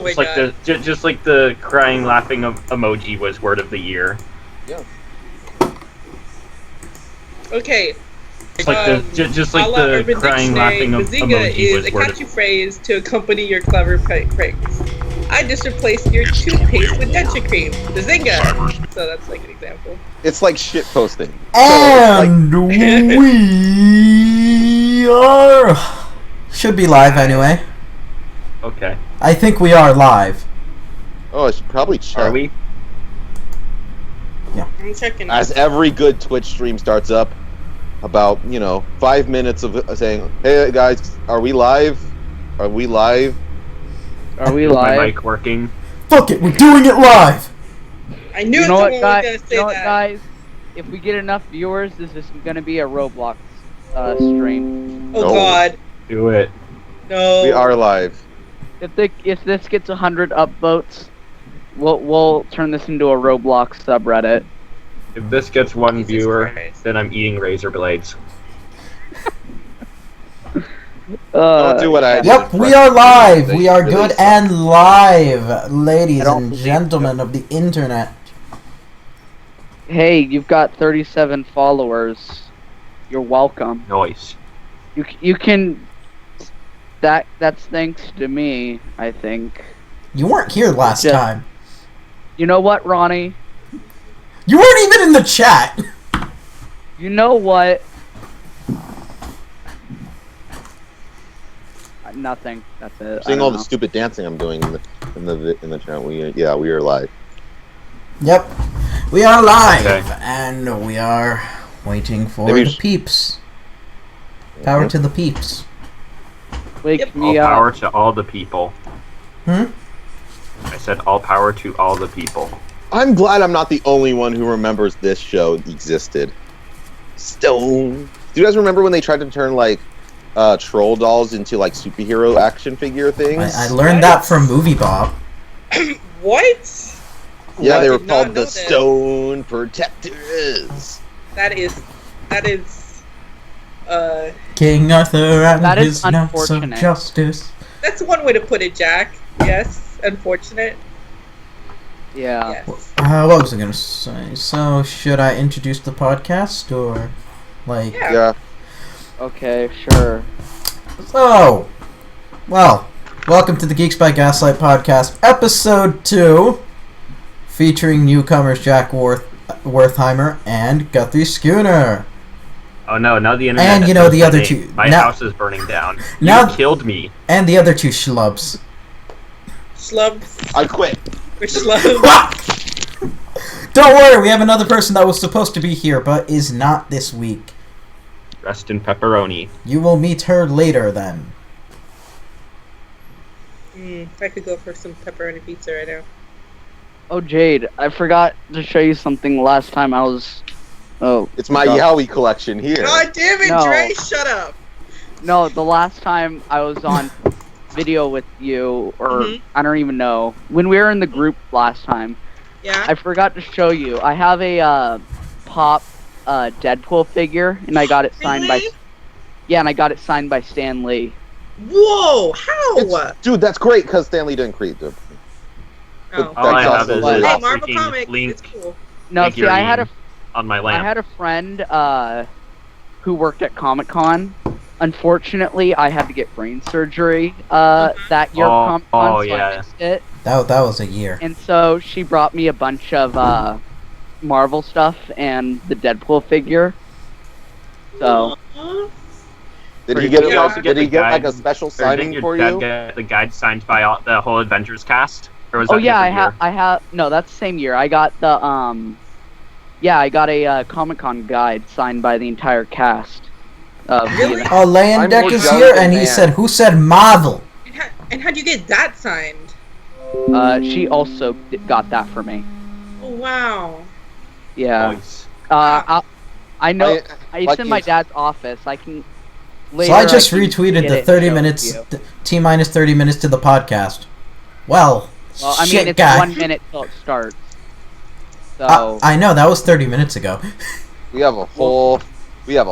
Oh my God. Just like the crying, laughing emoji was word of the year. Yeah. Okay. Just like a la the Urban crying, Dictionary, laughing bazinga emoji is was a word catchy of. phrase to accompany your clever pranks. I just replaced your toothpaste with denture cream. Bazinga! So that's like an example. It's like shit posting. And we are... Should be live anyway. Okay. I think we are live. Oh, I should probably check. Are we? I'm checking. As every good Twitch stream starts up, about 5 minutes of saying, "Hey guys, are we live? Are we live? Are we Is my live? mic working? Fuck it, we're doing it live! I knew You know someone what, was guys? gonna say You know what, that. guys? If we get enough viewers, this is gonna be a Roblox stream. Oh No. God. Do it. No. We are live." If this gets 100 upvotes, we'll turn this into a Roblox subreddit. If this gets one Jesus viewer, Christ. then I'm eating razor blades. Don't do what I did. Yep, we are live! We are Really good suck. and live, ladies I don't and believe gentlemen of the internet. Hey, you've got 37 followers. You're welcome. Noise. You can. That's thanks to me, I think. You weren't here last Just- time. You know what, Ronnie? You weren't even in the chat! You know what? Nothing. That's it. Seeing I all don't the know. stupid dancing I'm doing in the chat. We are live. Yep, we are live, Okay. and we are waiting for Maybe the sh- peeps. Power to the peeps. Wake Yep. All me up. power to all the people. Hmm? I said all power to all the people. I'm glad I'm not the only one who remembers this show existed. Stone. Do you guys remember when they tried to turn troll dolls into superhero action figure things? I learned that from Movie Bob. What? Yeah, I they were did not called know the that. Stone Protectors. That is. King Arthur and That is his knights of unfortunate. justice. That's one way to put it, Jack. Yes. Unfortunate. Yeah. Yes. What was I gonna say? So, should I introduce the podcast, or, Yeah. Yeah. Okay, sure. So, well, welcome to the Geeks by Gaslight podcast, episode 2, featuring newcomers Jack Wertheimer and Guthrie Schooner. Oh no! Now the internet. And, is you know, so the other stunning. two- My now- house is burning down. now- You killed me. And the other 2 schlubs. Schlubs. I quit. Or schlubs. Don't worry, we have another person that was supposed to be here, but is not this week. Rest in pepperoni. You will meet her later then. I could go for some pepperoni pizza right now. Oh, Jade, I forgot to show you something last time I was... Oh. It's my God. Yowie collection here. God damn it, No. Dre! Shut up. No, the last time I was on video with you, or Mhm. I don't even know. When we were in the group last time, Yeah. I forgot to show you. I have a pop Deadpool figure, and I got it signed by... Really? Yeah, and I got it signed by Stan Lee. Whoa! How? Dude, that's great because Stanley didn't create them. Oh. All I That's have also is lit. Hey, a Marvel freaking Comics. link It's cool. No, see, I had a on my I lamp. had a friend who worked at Comic-Con. Unfortunately, I had to get brain surgery that year Oh, of Comic-Con, so yeah. I missed it. That was a year. And so she brought me a bunch of Marvel stuff and the Deadpool figure. So, Did he Did get you it? also Did get he the get guide? a special Or did signing your for dad you? get the guide signed by the whole Avengers cast? Or was oh that yeah, different I year? have. No, that's the same year. I got the I got a Comic-Con guide signed by the entire cast. Of the Really? event. Oh, Leyen I'm Deck more is jealous here, than and he man. said, "Who said Marvel?" And how'd you get that signed? She also got that for me. Oh, wow. Yeah. Nice. I know. It's like in my you- dad's office. I can. So Later, I just can retweeted get the it 30 and show it minutes, to you. T-minus 30 minutes to the podcast. Well, Well, I mean, shit, it's guy. 1 minute till it starts. So. I know, that was 30 minutes ago. We have a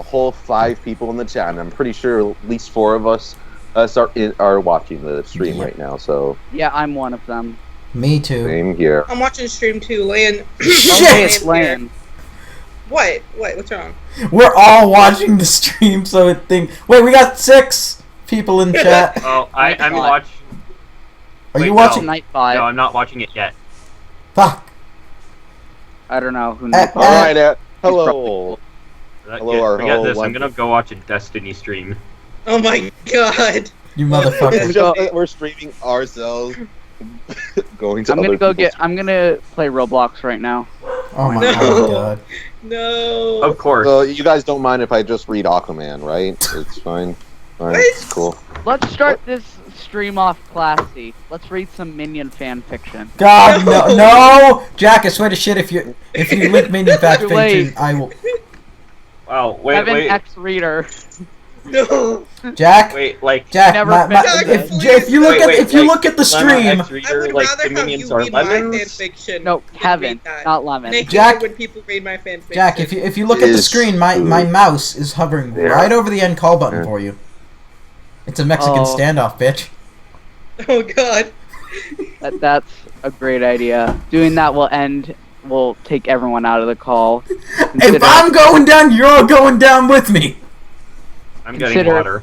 whole 5 people in the chat, and I'm pretty sure at least 4 of us us are watching the stream Yep. right now, so Yeah, I'm one of them. Me too. same here. I'm watching the stream too. Lan. Okay, it's Lan's Lan. here. What? What's wrong? We're all watching the stream, so it think. Wait, we got 6 people in chat. Oh, I'm God. watching. Are you Wait, watching? Night 5. No, I'm not watching it yet. Fuck. I don't know who. Uh, Night All Five. right, probably hello. cool. Hello, our Forget whole this. I'm one- gonna go watch a Destiny stream. Oh my god. You It's motherfucker. just, we're streaming ourselves going to I'm other gonna go people's- get. I'm gonna play Roblox right now. Oh my No. god. No. Of course. So you guys don't mind if I just read Aquaman, right? It's fine. Fine, What? it's cool. Let's start this stream off classy. Let's read some Minion fan fiction. God, No. no! Jack, I swear to shit, if you link Minion Fact Too late. Fiction, I will. Wow. Wait. Kevin Wait. X reader. No. Jack, Wait. Like. Jack, Never if, finished. if you look Wait, at wait, if you like, look at the Lemon stream, X I Reader, would like rather the have minions you are read my lemons. fanfiction. No, than Kevin, read that. not Lemon. And I hate Jack- it when people read my fanfiction. Jack, if you look at the Is screen, my true. mouse is hovering Yeah. right over the end call button Yeah. for you. It's a Mexican Oh. standoff, bitch. Oh god. That's a great idea. Doing that will take everyone out of the call. If I'm going down, you're all going down with me. I'm getting Consider- water.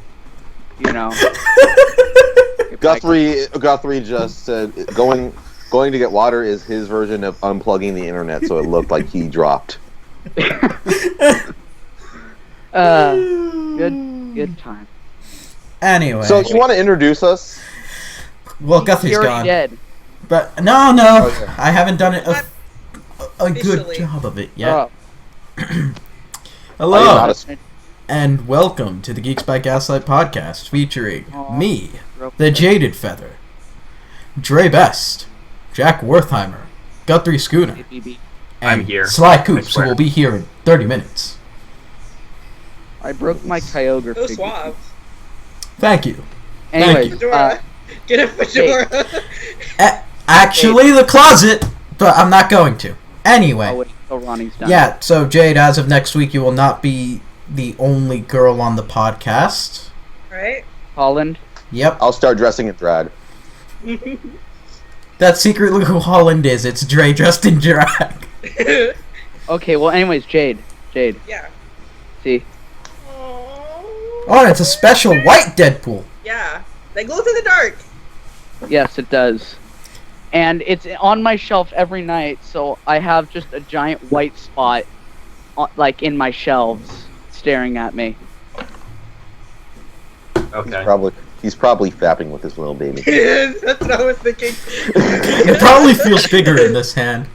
You know. Guthrie just said going to get water is his version of unplugging the internet, so it looked like he dropped. Good time. Anyway, So you want to introduce us? well, Guthrie's He already gone. did. But no, Oh, yeah. I haven't done it a good Officially. job of it yet. Oh, Hello, Are you not a- and welcome to the Geeks by Gaslight podcast, featuring Aw. me, real the quick. Jaded Feather, Dre Best, Jack Wertheimer, Guthrie Schooner, BB. I'm and here. Sly I Coops, who swear. will be here in 30 minutes. I broke my Kyogre So figure. suave. Thank you. Anyways, you. Fedora. Get a fedora. Actually, the closet, but I'm not going to. Anyway. oh wait, till Ronnie's done. Yeah, so Jade, as of next week, you will not be the only girl on the podcast. Right? Holland. Yep, I'll start dressing in drag. that's secretly who Holland is. It's Dre dressed in drag. Okay, well, anyways, Jade. Yeah. See, Oh, and it's a special white Deadpool. Yeah. They glow in the dark. yes, it does. And it's on my shelf every night, so I have just a giant white spot, like in my shelves, staring at me. Okay. He's probably fapping with his little baby. That's what I was thinking. It probably feels bigger in this hand.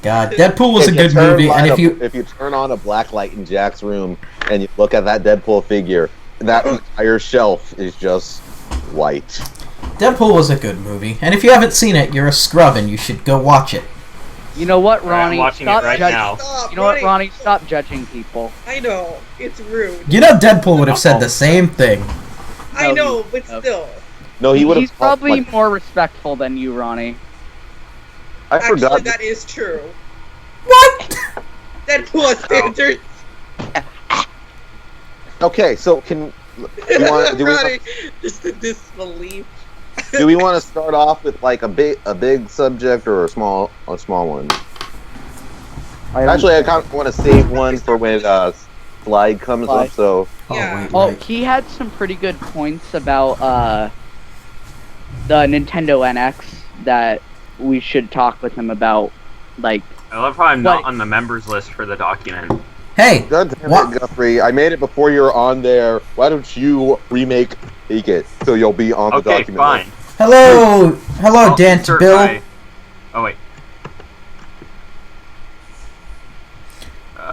God, Deadpool was a If you good turn movie, and light if you turn on a black light in Jack's room and you look at that Deadpool figure, that entire shelf is just white. Deadpool was a good movie, and if you haven't seen it, you're a scrub, and you should go watch it. You know what, Alright, I'm Ronnie? watching it Stop right judging. now. Stop, You know what, Ronnie? Stop judging people. I know. It's rude. You know, Deadpool would have said the same thing. I No, know, you- but no. still. No, he would have. He's probably more respectful than you, Ronnie. I Actually, forgot. that is true. What? Deadpool has standards. Okay, so do Ronnie, just the disbelief. we want to start off with like a big subject or a small one? Actually, I kind of want to save one for when Slide comes Slide. up. So Yeah. Oh, right. he had some pretty good points about the Nintendo NX that we should talk with him about. Like, I love how I'm not What? on the members list for the document. Hey, God damn What? it, Guthrie! I made it before you were on there. Why don't you make it so you'll be on the Okay, document? fine. hello, I'll Dent insert Bill. my- Oh wait.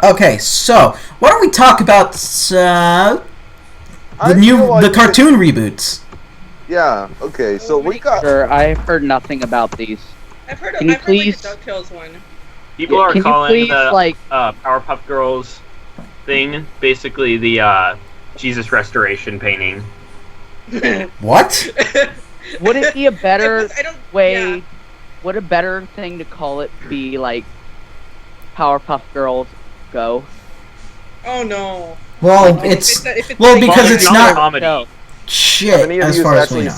Okay, so why don't we talk about the I feel like cartoon reboots? Yeah. Okay. So we got. sure, I've heard nothing about these. I've heard, Can you I've heard like a please- DuckTales one. People Yeah, are can you calling please, the like- Powerpuff Girls thing basically the Jesus Restoration painting. What? Would it be a better I don't, way? yeah. Would a better thing to call it be like Powerpuff Girls Go? Oh no. Well, Oh, it's if it's well like- because Well, it's it's not. comedy. No. shit, as far as we know.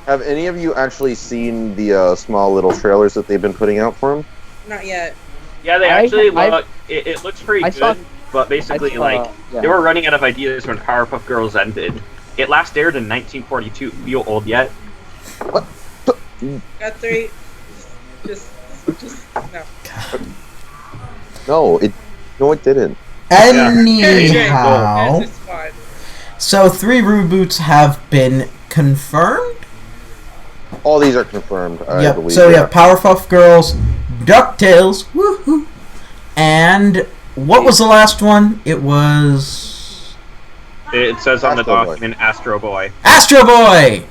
Have any of you actually seen the small little trailers that they've been putting out for him? Not yet. Yeah, they actually look. It looks pretty good, but basically, yeah. they were running out of ideas when Powerpuff Girls ended. It last aired in 1942. Feel old yet? What? Got 3. Just no. No, it didn't. Anyhow, It's fine. so 3 reboots have been confirmed. All these are confirmed, I Yep. believe. So we have Powerpuff Girls, DuckTales, woohoo, and what was the last one? It was It says on the Astro Boy. document Astro Boy. Astro Boy.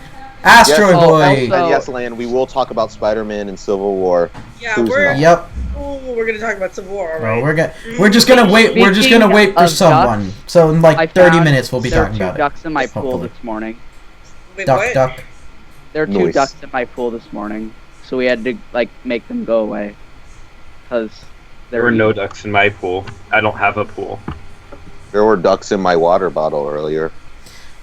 Astro Yes. Boy. And yes, Land, we will talk about Spider-Man and Civil War. Yeah, Who's we're not? Yep. we're gonna talk about Civil War, all Well, right? we're just gonna wait. We're just gonna wait for Speaking of someone. So in like I 30 found minutes, we'll be there are talking 2 about it. ducks in my pool Hopefully. this morning. Wait, Duck, what? duck. There are 2 Nice. ducks in my pool this morning, so we had to make them go away because There were no ducks in my pool. I don't have a pool. There were ducks in my water bottle earlier.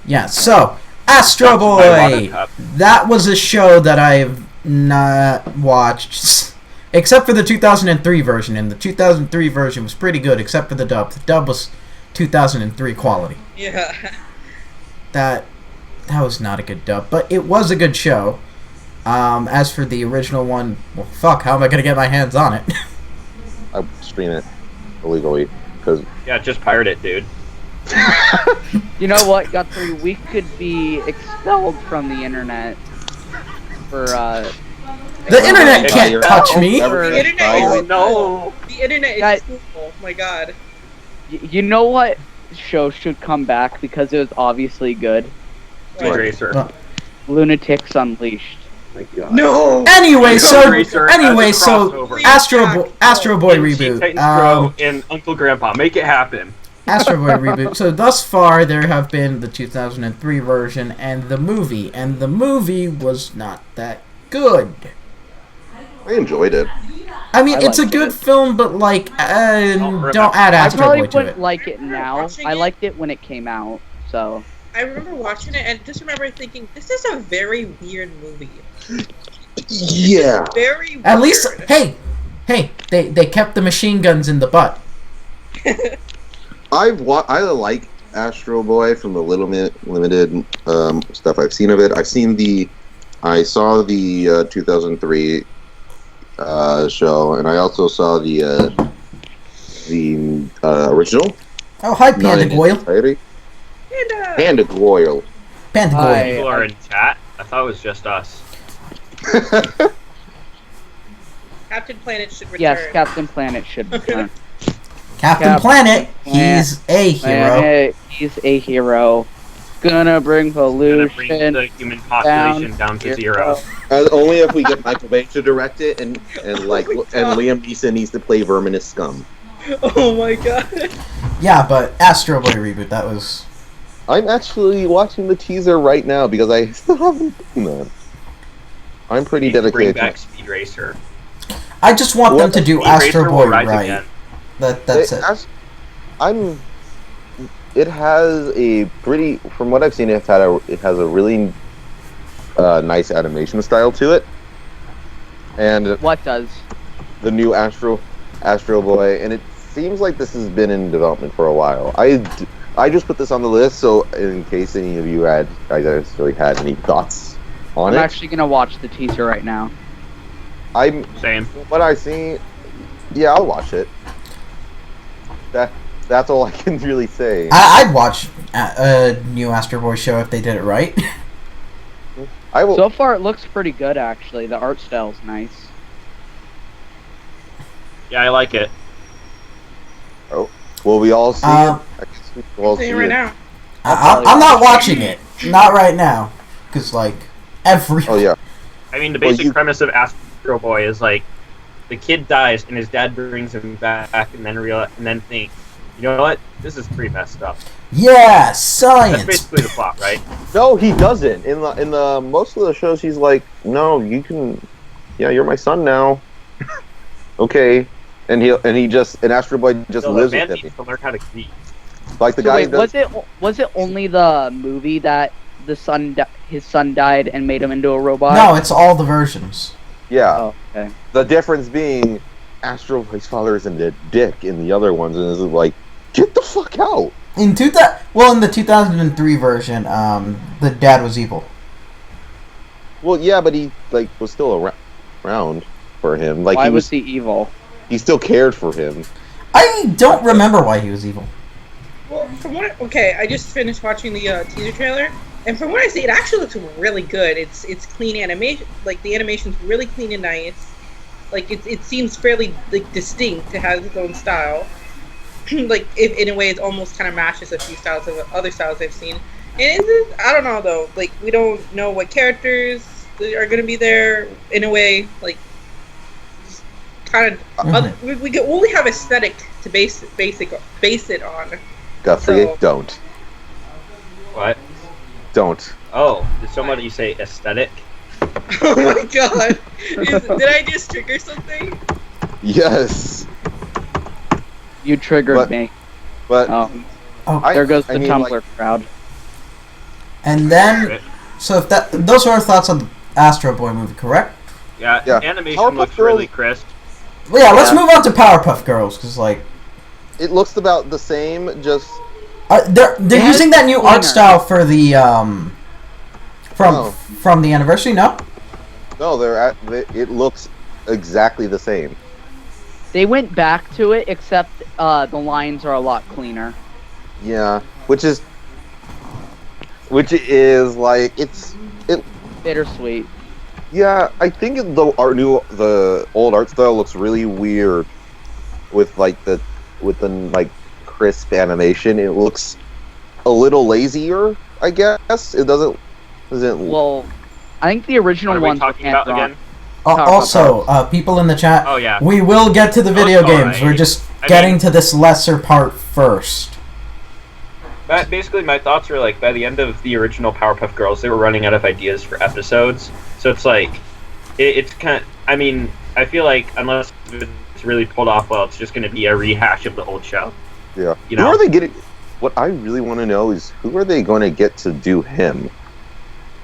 Yeah. So Astro Ducks in my water Boy. cup. That was a show that I've not watched, except for the 2003 version. And the 2003 version was pretty good, except for the dub. The dub was 2003 quality. Yeah. That was not a good dub, but it was a good show. As for the original one, well, fuck, how am I gonna get my hands on it? I stream it illegally because Yeah, just pirate it, dude. You know what, Guthrie? We could be expelled from the internet for The internet Hey, can't you're touch out. me. The internet Oh is no! The internet Guys- is cool. Oh my god. You know what show should come back because it was obviously good? Speed Racer. Well, Lunatics Unleashed. My God. No. Anyway, so Racer as a crossover. Astro Boy Teen reboot. Titans Pro and Uncle Grandpa, make it happen. Astro Boy reboot. So thus far, there have been the 2003 version and the movie was not that good. I enjoyed it. I mean, I it's a liked good it. film, but like, remember. don't add I Astro probably Boy to wouldn't it. like it now. Watching I it- liked it when it came out, so. I remember watching it and just remember thinking, this is a very weird movie. Yeah. Very weird. At least, hey, they kept the machine guns in the butt. I like Astro Boy from the limited stuff I've seen of it. I saw the 2003 show, and I also saw the original. Oh, hi, Panda Goyle. And, Panda Goyle. Panda Hi. Goyle. People are in chat. I thought it was just us. Captain Planet should return. Yes, Captain Planet should return. Captain Planet, he's a hero. Planet, he's a hero. Gonna bring Gonna bring pollution. the human population down to zero. Only if we get Michael Bay to direct it, and like Oh my and God. Liam Neeson needs to play Verminous Scum. Oh my god. Yeah, but Astro Boy reboot, that was... I'm actually watching the teaser right now because I still haven't seen that. I'm pretty Need to bring dedicated. back Speed Racer. I just want them to do Speed Astro Racer Boy will rise right. again. That's it. It has a pretty, from what I've seen, it has a really nice animation style to it, and What does? the new Astro Boy, and it seems like this has been in development for a while. I just put this on the list so in case any of you guys really had any thoughts on I'm it. actually gonna watch the teaser right now. I'm Same. what I see. Yeah, I'll watch it. That's all I can really say. I'd watch a new Astro Boy show if they did it right. I will. So far, it looks pretty good actually. The art style's nice. Yeah, I like it. Will we all see Um, it? I guess we will all I'm see saying right it. now. I'm not watching it. Not right now. Because, like, every... Oh yeah. I mean, the Well, basic you- premise of Astro Boy is like the kid dies and his dad brings him back, and then thinks, you know what? This is pretty messed up. Yeah, That's science. basically the plot, right? No, he doesn't. In the most of the shows, he's like, "No, you can. Yeah, you're my son now." Okay, and Astro Boy just So the lives man with him. needs to learn how to grieve. Like the So guy. wait, who does, was it only the movie that his son died and made him into a robot? No, it's all the versions. Yeah. Oh, okay. The difference being, Astro Boy's father isn't a dick in the other ones, and is like, get the fuck out. In the 2003 version, the dad was evil. Well, yeah, but he was still around for him. Like Why was he evil? He still cared for him. I don't remember why he was evil. Well, I just finished watching the teaser trailer, and from what I see, it actually looks really good. It's clean animation. Like, the animation's really clean and nice. Like, it seems fairly distinct. It has its own style. Like, in a way, it almost kind of matches a few styles of other styles I've seen. And I don't know though. Like, we don't know what characters are going to be there. In a way, like, kind of we can only have aesthetic to base it on. Guthrie, So- don't. What? Don't. Oh, did somebody say aesthetic? Oh my god! Did I just trigger something? Yes. You triggered But- me. But There goes the I mean, Tumblr like, crowd. And then, so if those are our thoughts on the Astro Boy movie, correct? Yeah, Yeah. animation Powerpuff looks Girls- really crisp. Well, yeah, let's Yeah. move on to Powerpuff Girls, because, like, it looks about the same, just... they're And using that new art cleaner. style for the, Oh. from the anniversary, no? No, it looks exactly the same. They went back to it, except the lines are a lot cleaner. Yeah. Which is like, Bittersweet. yeah, I think the old art style looks really weird with the crisp animation. It looks a little lazier, I guess. It doesn't Well, I think the original What are we ones were talking about hand-drawn. again? Powerpuff Also, people in the chat, Oh yeah. we will get to the video That's games. alright. We're just I getting mean- to this lesser part first. But basically, my thoughts are like by the end of the original Powerpuff Girls, they were running out of ideas for episodes. So it's like, it's kind of. I mean, I feel like unless it's really pulled off well, it's just going to be a rehash of the old show. Yeah. You Who know? are they getting? What I really want to know is who are they going to get to do him?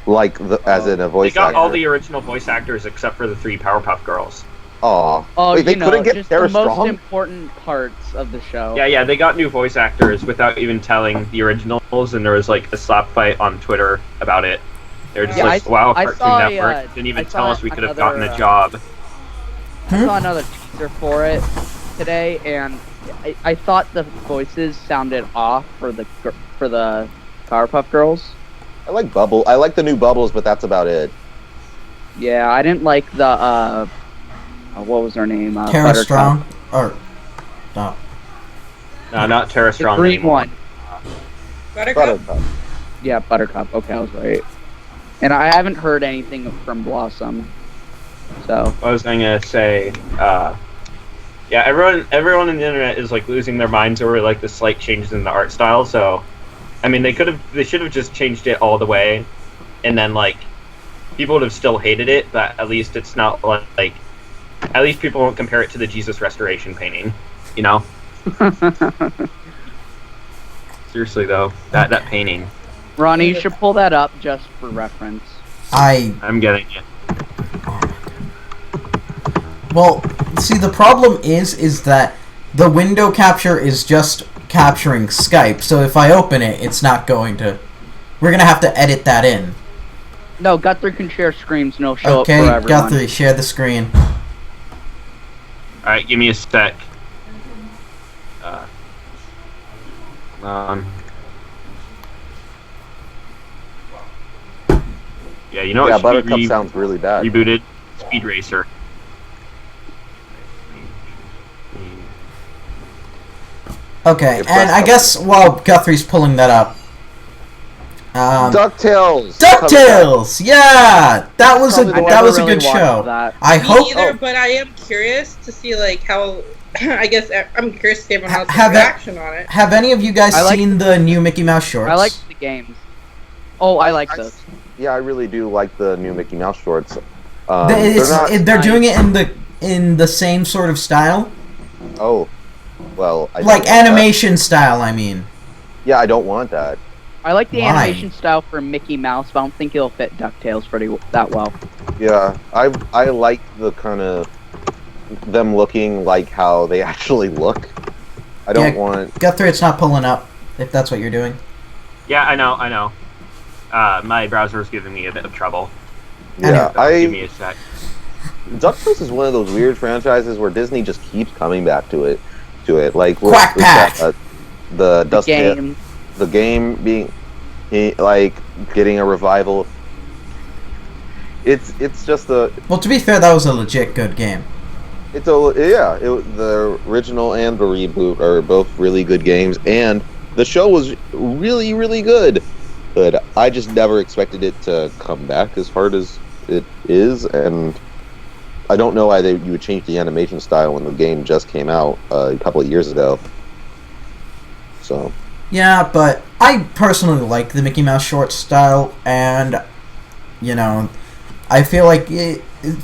Like as in a They voice got actor. all the original voice actors except for the 3 Powerpuff Girls. Aw. Oh, Wait, they you know, couldn't get just Sarah the most Strong? important parts of the show. Yeah, they got new voice actors without even telling the originals, and there was like a slap fight on Twitter about it. They were just Yeah, like, "Wow, I Cartoon saw Network didn't even I tell saw us we could have another, gotten a job." I saw another teaser for it today, and I thought the voices sounded off for the Powerpuff Girls. I like Bubble. I like the new Bubbles, but that's about it. Yeah, I didn't like the what was her name? Tara Buttercup. Strong? Or, no. No, not Tara The Strong green anymore. one. Buttercup? Buttercup. Yeah, Buttercup. Okay, I was right. And I haven't heard anything from Blossom. So I was going to say, yeah, everyone on the internet is like losing their minds over like the slight changes in the art style. So, I mean, they should have just changed it all the way, and then like people would have still hated it, but at least it's not like at least people won't compare it to the Jesus Restoration painting, you know? Seriously though, that painting, Ronnie, you should pull that up just for reference. I'm getting it. Well, see, the problem is that the window capture is just capturing Skype, so if I open it, it's not going to... We're going to have to edit that in. No, Guthrie can share screens and it'll show Okay, up for everyone. Guthrie, share the screen. Alright, give me a sec. Yeah, you know Yeah, what? Buttercup sounds really bad. Rebooted Speed Racer. Okay, If and I that's- guess while Guthrie's pulling that up... DuckTales! DuckTales! Yeah! That was a Probably the that one was a Never good really show. watched that. I Me hope... either, but I am curious to see like how. I guess I'm curious to see everyone else's Have it- reaction on it. Have any of you guys I like- seen the new Mickey Mouse shorts? I like the games. Oh, I like those. Yeah, I really do like the new Mickey Mouse shorts. They're doing it in the same sort of style, Oh, well, I like don't want animation style. I mean, that. Yeah, I don't want that. I like the Why? animation style for Mickey Mouse, but I don't think it'll fit DuckTales that well. Yeah, I like the kind of them looking like how they actually look. I don't want. Guthrie, it's not pulling up. If that's what you're doing. Yeah, I know. My browser is giving me a bit of trouble. Yeah, Give me a sec. DuckTales is one of those weird franchises where Disney just keeps coming back to it. Like Quack Pack! The Game. The game being like getting a revival. It's just a. Well, to be fair, that was a legit good game. The original and the reboot are both really good games, and the show was really, really good. But I just never expected it to come back as hard as it is, and I don't know why you would change the animation style when the game just came out a couple of years ago. So. Yeah, but I personally like the Mickey Mouse short style, and I feel like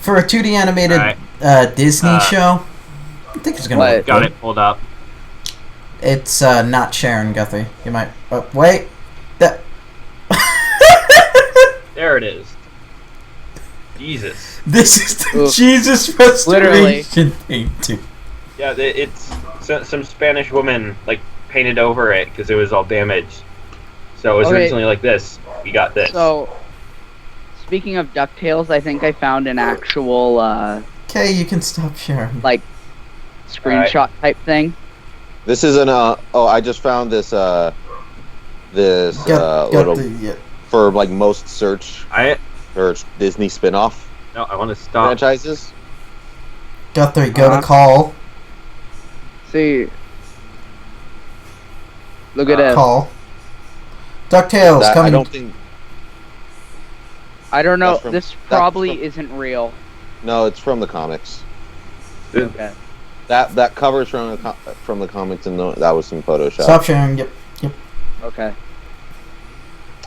for a 2D animated Disney show, I think it's gonna work. Got good. it pulled up. It's not Sharon Guthrie. You might wait. There it is. Jesus. This is the Jesus restoration painting. Yeah, it's some Spanish woman painted over it because it was all damaged. So it was originally like this. We got this. So, speaking of DuckTales, I think I found an actual Okay, you can stop sharing. Screenshot type thing. This is I just found this little for most search or Disney spin-off. No, I want to stop. Franchises. Guthrie, go to call. See. Look at it. Call. DuckTales coming. I don't know. From, this probably isn't real. No, it's from the comics. Okay. That cover's from the comics, and that was some Photoshop. Stop sharing. Yep. Okay.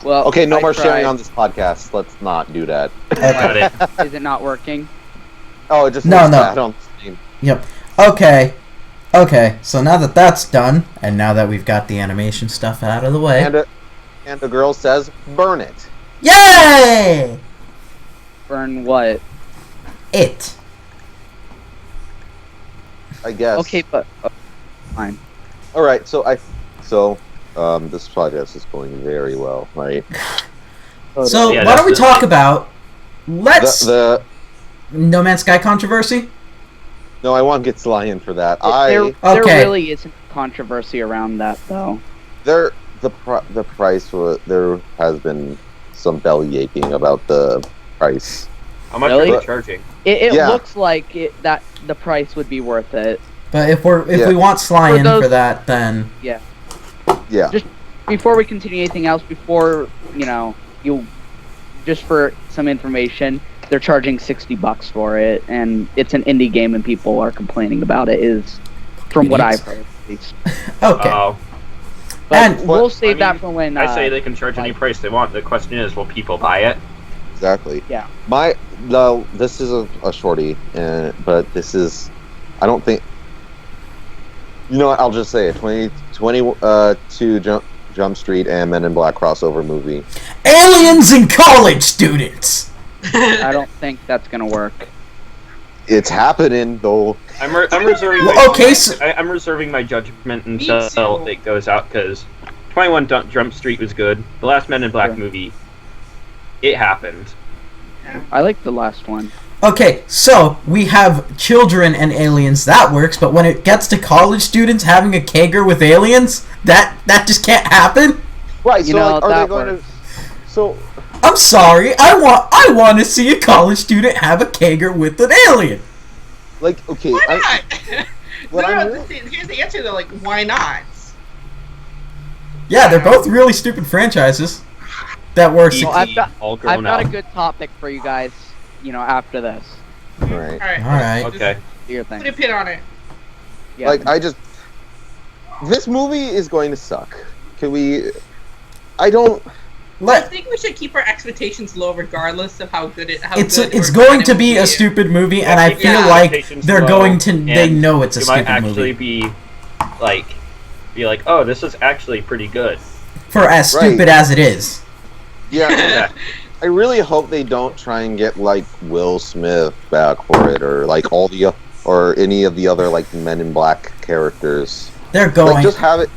Well. Okay, no I more tried. sharing on this podcast. Let's not do that. Got it. Is it not working? Oh, it just No. looks bad on the Steam. Yep. Okay. So now that that's done, and now that we've got the animation stuff out of the way, and the girl says, "Burn it." yay! Burn what? It. I guess. Okay, but fine. All right. So this podcast is going very well, right? So Yeah, why don't we that's talk about The No Man's Sky controversy? no, I want to get Sly in for that. There Okay. really isn't controversy around that, though. The price there has been some belly aching about the price. How much Really? are they charging? It Yeah. looks like that the price would be worth it. But if we want Sly in for that, then Yeah. Yeah. Just before we continue anything else, just for some information, they're charging $60 for it, and it's an indie game, and people are complaining about it. Is from what I've heard, at least. okay. Oh. But And- we'll save that for when. I say they can charge any price they want. The question is, will people buy it? Exactly. Yeah. This is a shorty, but this is, I don't think. You know what? I'll just say it. 22 Jump Street and Men in Black crossover movie. Aliens and college students. I don't think that's gonna work. It's happening though. I'm reserving. Well, okay, I'm reserving my judgment Me until too. it goes out because 21 Jump Street was good. The last Men in Black Sure. movie, it happened. I like the last one. Okay, so we have children and aliens, that works, but when it gets to college students having a kegger with aliens, that just can't happen? Right. You So know, are they that going works. to? So I'm sorry, I want to see a college student have a kegger with an alien. okay. Why not? what No, I'm- here's the answer though. Why not? Yeah, they're both really stupid franchises that were E.T. Well, I've got all grown a up. good topic for you guys. After this, All right. All Alright. Okay. do your Put a thing. pin on it. Yeah. This movie is going to suck. Can we? I don't. I think we should keep our expectations low, regardless of how good it. It's going to be a stupid movie, and I feel like they're going to. They know it's a It might stupid actually movie. be like, oh, this is actually pretty good. For as stupid as it is. Yeah. I really hope they don't try and get like Will Smith back for it, or like or any of the other like Men in Black characters. They're going. Like, just have it.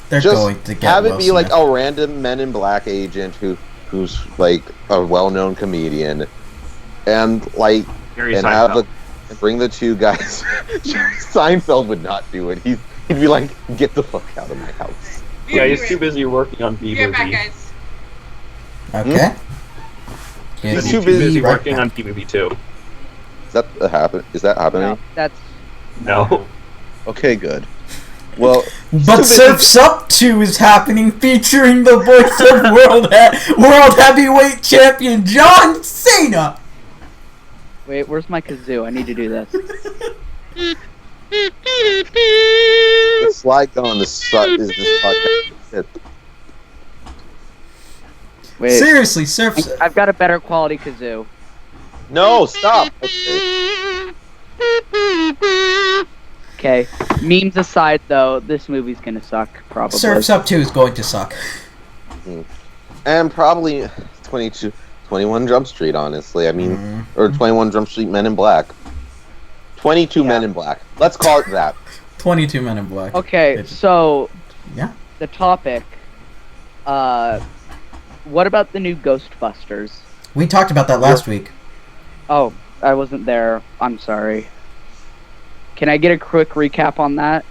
They're just going to get have it Will be Smith. like a random Men in Black agent who's like a well-known comedian, and like Jerry and Seinfeld. bring the two guys. Seinfeld would not do it. He'd be like, get the fuck out of my house. Yeah, he's too busy working on B Be right back, movie. guys. Okay. He's too too busy busy right working back. on B movie too. Is that happen? Is that happening? No, that's No. Okay, good. Well, But Surf's Up 2 is happening, featuring the voice of World Heavyweight Champion John Cena. wait. Where's my kazoo? I need to do this. the slide on the side is this podcast. Wait, Seriously, Surf's. I've got a better quality kazoo. No, stop. Okay. Okay. Memes aside, though, this movie's gonna suck probably. Surf's Up 2 is going to suck. And probably 21 Jump Street, honestly. I mean, or 21 Jump Street Men in Black. 22 Men in Black. Let's call it that. 22 Men in Black. Okay, so Yeah. the topic. What about the new Ghostbusters? We talked about that last week. Oh, I wasn't there. I'm sorry. Can I get a quick recap on that?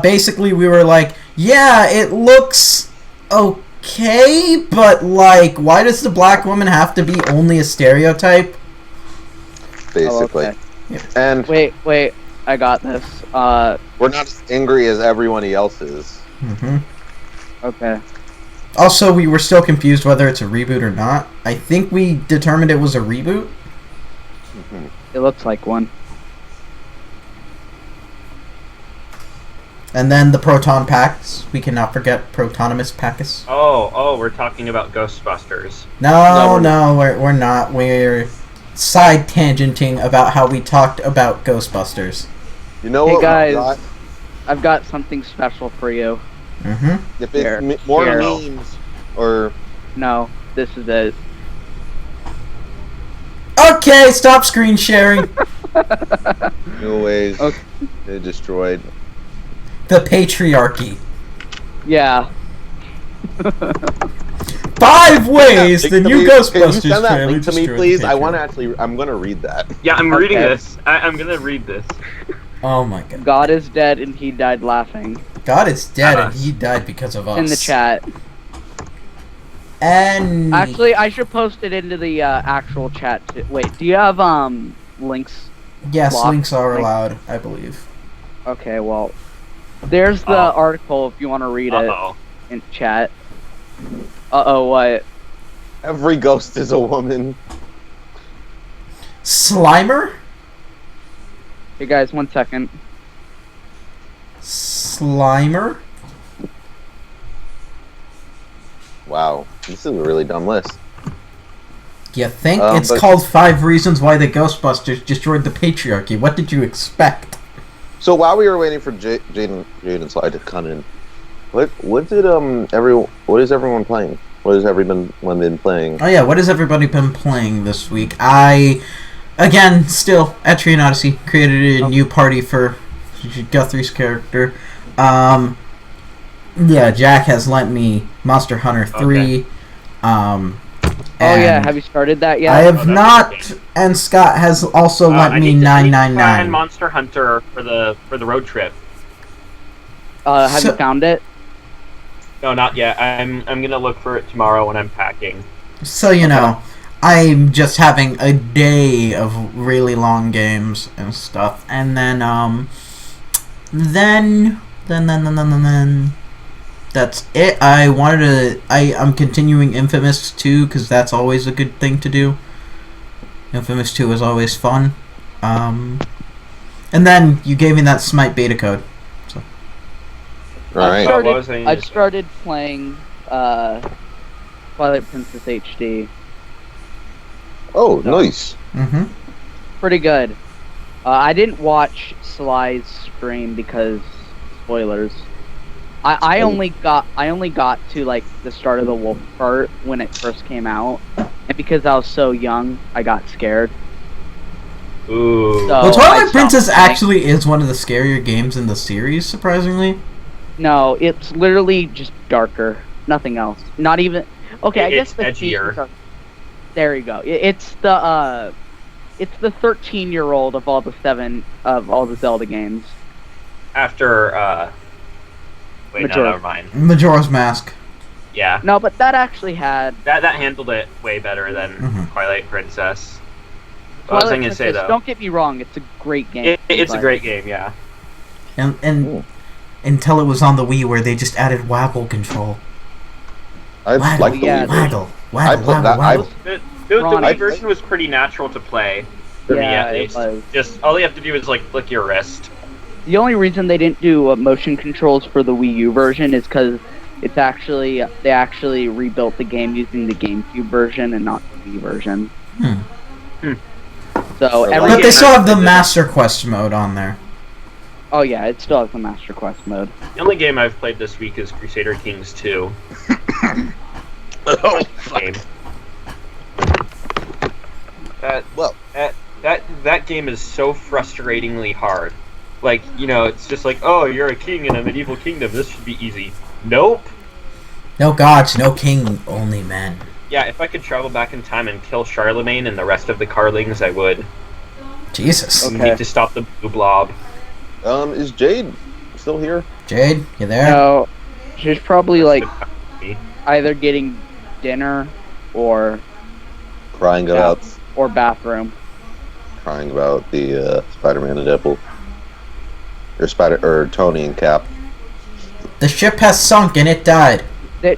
Basically, we were like, yeah, it looks okay, but like, why does the black woman have to be only a stereotype? Basically. Oh, okay. And Wait, I got this. we're not as angry as everyone else is. Okay. Also, we were still confused whether it's a reboot or not. I think we determined it was a reboot. It looks like one. And then the Proton Packs. We cannot forget Protonymous Packus. Oh, we're talking about Ghostbusters. No, we're not. We're side tangenting about how we talked about Ghostbusters. You know Hey what? guys, I've got something special for you. If Here. it's more Here. memes or No, this is it. Okay, stop screen sharing. no ways, Okay. they destroyed. The patriarchy. Yeah. 5 ways the new Ghostbusters Can you send that trailer link to me, destroyed the please? I patriarchy. want to actually. I'm gonna read that. Yeah, I'm reading Okay. this. I'm gonna read this. Oh my god. God is dead and he died laughing. God is dead and Us. he died because of us. In the chat. And Actually, I should post it into the actual chat. Wait, do you have links? yes, block. links are allowed, I believe. Okay, well, there's the Oh. article if you want to read Uh-oh. it in chat. What? Every ghost is a woman. Slimer? Hey guys, 1 second. Slimer? Wow, this is a really dumb list. You think? It's But- called 5 Reasons Why the Ghostbusters Destroyed the Patriarchy. What did you expect? So while we were waiting for Jaden Slide to come in, what is everyone playing? What has everyone been playing? Oh yeah, what has everybody been playing this week? Again, still, Etrian Odyssey, created a new party for Guthrie's character. Yeah, Jack has lent me Monster Hunter 3. Oh yeah, and have you started that yet? I have that's not, okay. and Scott has also lent I me need to find 999. Monster Hunter for the road trip. Have So- you found it? No, not yet. I'm gonna look for it tomorrow when I'm packing. So you know, I'm just having a day of really long games and stuff, and then that's it. I'm continuing Infamous 2 because that's always a good thing to do. Infamous 2 is always fun. And then you gave me that Smite beta code. All right. what was I gonna I've say? started playing Twilight Princess HD. Oh, nice. Mm-hmm. Pretty good. I didn't watch Sly's stream because spoilers. I only got to like the start of the wolf part when it first came out, and because I was so young, I got scared. Ooh. So- Well, I Twilight stopped Princess playing. actually is one of the scarier games in the series, surprisingly. No, it's literally just darker. Nothing else. Not even. Okay, I guess It's the edgier. themes are. There you go. It's the 13-year-old of all the Zelda games. After, wait, no, Majora. never mind. Majora's Mask. Yeah. No, but that actually had. That handled it way better than Mhm. Twilight Princess. What was I Twilight going to say, Princess, though? Don't get me wrong, it's a great game. It's a but- great game, yeah. And until it was on the Wii where they just added waggle control. I Waggle, like the yeah, Wii version. waggle, I waggle, put that- waggle, waggle. The Ron, Wii I- version was pretty natural to play. For me, Yeah, at it least. was. Just, all you have to do is, like, flick your wrist. The only reason they didn't do motion controls for the Wii U version is because they actually rebuilt the game using the GameCube version and not the Wii version. So But every But they game still have the I- Master Quest mode on there. oh yeah, it still has the Master Quest mode. The only game I've played this week is Crusader Kings 2. Oh, Game. Well. That game is so frustratingly hard. Like, you know, it's just like, oh, you're a king in a medieval kingdom. This should be easy. Nope. No gods, no king, only men. Yeah, if I could travel back in time and kill Charlemagne and the rest of the Carlings, I would. Jesus. Okay. Need to stop the blue blob. Is Jade still here? Jade, you there? No, she's probably like Me. either getting dinner or Crying Yeah. about the Spider-Man and Deadpool. Or Tony and Cap. The ship has sunk and it died.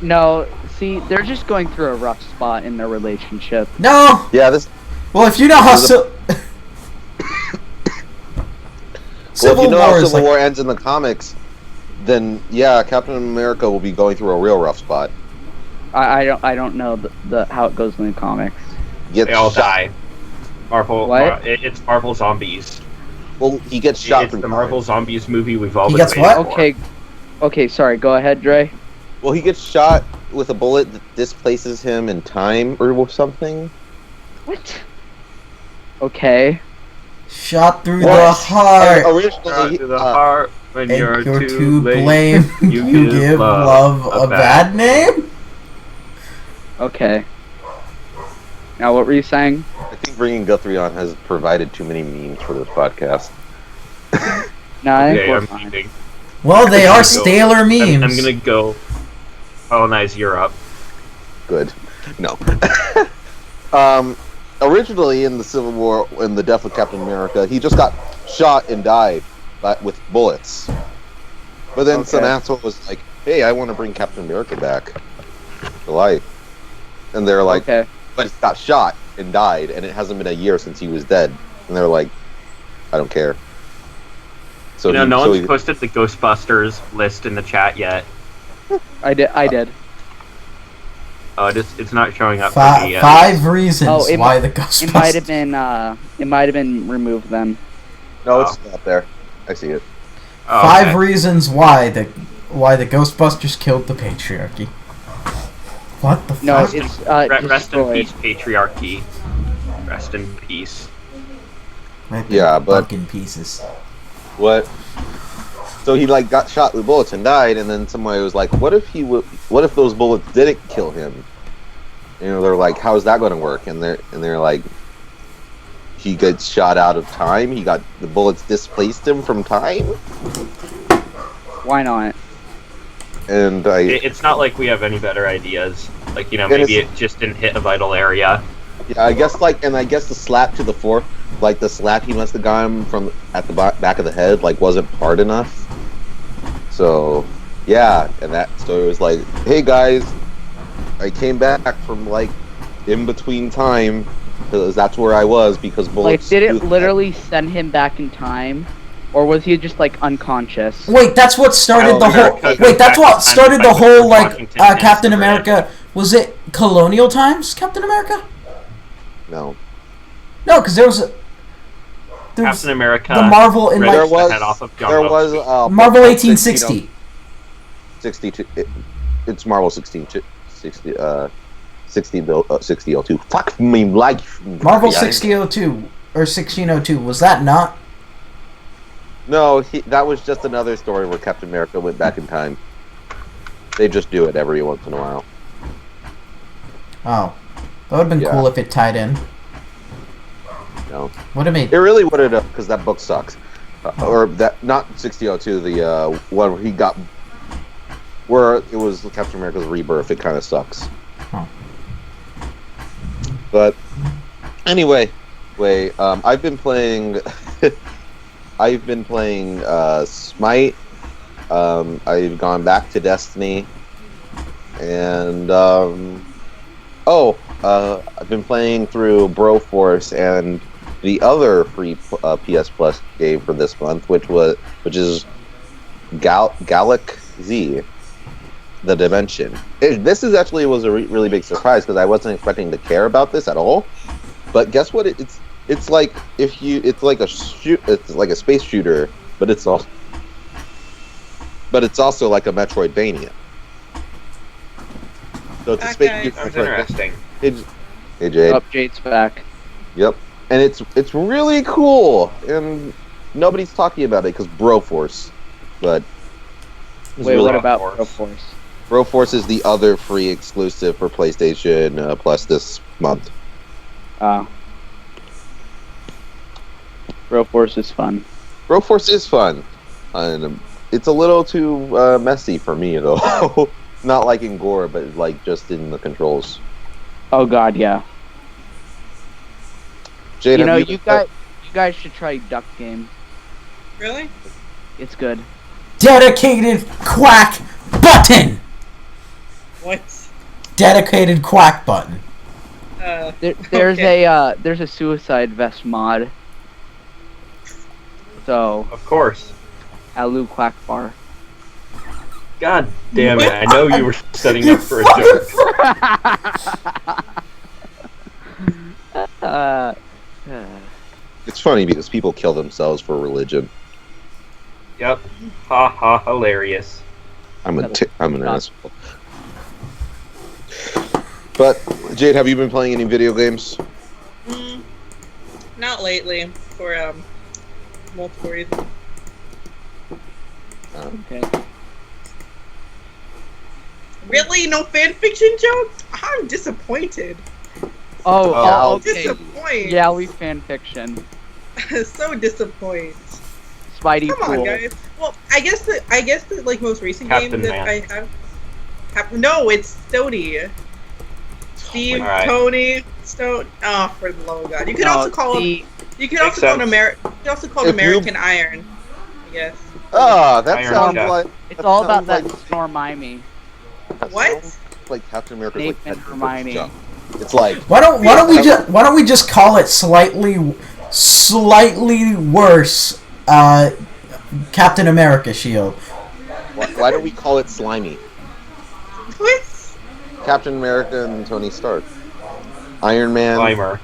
No, see, they're just going through a rough spot in their relationship. No! Yeah, this. Well, if you know how There's Civil Well, if you know how War is Civil like... War ends in the comics, then yeah, Captain America will be going through a real rough spot. I don't know the how it goes in the comics. Gets They all shot. die. Marvel. What? It's Marvel Zombies. Well, he gets shot It's through the time. Marvel Zombies movie we've all He been gets waiting what? for. Okay, sorry. Go ahead, Dre. Well, he gets shot with a bullet that displaces him in time or something. What? Okay. Shot through Well, the heart. Originally, To the heart when And you're you're too to late. blame. You give love a bad name? Okay. Now, what were you saying? I think bringing Guthrie on has provided too many memes for this podcast. No, I think Okay, we're I'm fine. leaving. Well, they are Go. staler memes. I'm gonna go colonize Europe. Good. No. Originally in the Civil War, in the death of Captain America, he just got shot and died with bullets. But then some Okay. asshole was like, "Hey, I want to bring Captain America back to life," and they're like, Okay. "But he got shot and died, and it hasn't been a year since he was dead." And they're like, "I don't care." So You know, no so one's he- posted the Ghostbusters list in the chat yet. I did. Oh, it's not showing up for me yet. 5 reasons Oh, it why the It might have Ghostbusters... been. It might have been removed then. No, it's not there. I see it. Oh, 5 okay. reasons why the Ghostbusters killed the patriarchy. What the No, fuck? it's Rest in destroyed. peace, patriarchy. Rest in peace. Might be Yeah, but- bunk in pieces. What? So he like got shot with bullets and died, and then somebody was like, "What if those bullets didn't kill him?" You know, they're like, "How is that going to work?" And they're like, "He gets shot out of time. The bullets displaced him from time." Why not? And It's not like we have any better ideas. Like, you know, And maybe it's- it just didn't hit a vital area. yeah, I guess the slap to the fourth, like the slap he must have gotten from at the back of the head, like wasn't hard enough. So, yeah, and that story was like, "Hey guys, I came back from like in between time because that's where I was because Like, bullets." did do it that." literally send him back in time, or was he just like unconscious? Wait, that's what started the whole... America Wait, that's goes back what to started time the like whole, like, Washington and Captain Cigarette. America... Was it colonial times, Captain America? No, No, because there was Captain America. the Marvel in, ripped there like... was the head off of John there Wilkes. was Marvel Pulp 1860. Fiction, 62. It's Marvel 6002. Fuck me life. Marvel 6002 or 1602. Was that not? No, that was just another story where Captain America went back in time. They just do it every once in a while. Oh, that would have been cool if it tied in. No, Would have made. it really would have, because that book sucks. Or that, not 6002, the one where he got, where it was Captain America's rebirth. It kind of sucks. Huh. But anyway, I've been playing. I've been playing Smite. I've gone back to Destiny, and I've been playing through Broforce and the other free PS Plus game for this month, which is Gallic Z, The Dimension. This is actually was a really big surprise because I wasn't expecting to care about this at all. But guess what? It's like it's like a space shooter, but it's also like a Metroidvania. So it's a space shooter. Sounds interesting. Hey Jade. Up, Jade's back. Yep. And it's really cool, and nobody's talking about it because Broforce. But Wait, really what about Broforce? Broforce? Broforce is the other free exclusive for PlayStation Plus this month. Broforce is fun. Broforce is fun, and it's a little too messy for me though. Not like in gore, but like just in the controls. Oh God, yeah. Jade, You know, have you guys should try Duck Game. Really? It's good. Dedicated quack button. What? Dedicated quack button. There's a suicide vest mod. So Of course. Alu Quack Bar. God damn it! I know you were setting up for a joke. It's funny because people kill themselves for religion. Yep. Ha ha! Hilarious. I'm an asshole. But Jade, have you been playing any video games? Not lately, for multiple reasons. Okay. Really? No fan fiction jokes? I'm disappointed. Oh, okay. Disappointed. Yeah, we fan fiction. So disappointed. Spidey Come cool. on, guys. Well, I guess the like most recent Captain game that Man. I have. No, it's Stody. Steve, Alright. Tony, Stone. Oh, for the love of God! You could also call him. You could also call him sense. You could also call If him American Iron. I guess. Ah, that Iron sounds Chef. like. It's all about sounds that Stormimy. What? sounds like Captain America's Nathan like Hermione. jump. It's like Why don't we just call it slightly worse Captain America shield? why don't we call it Slimy? What? Captain America and Tony Stark. Iron Man. Slimer.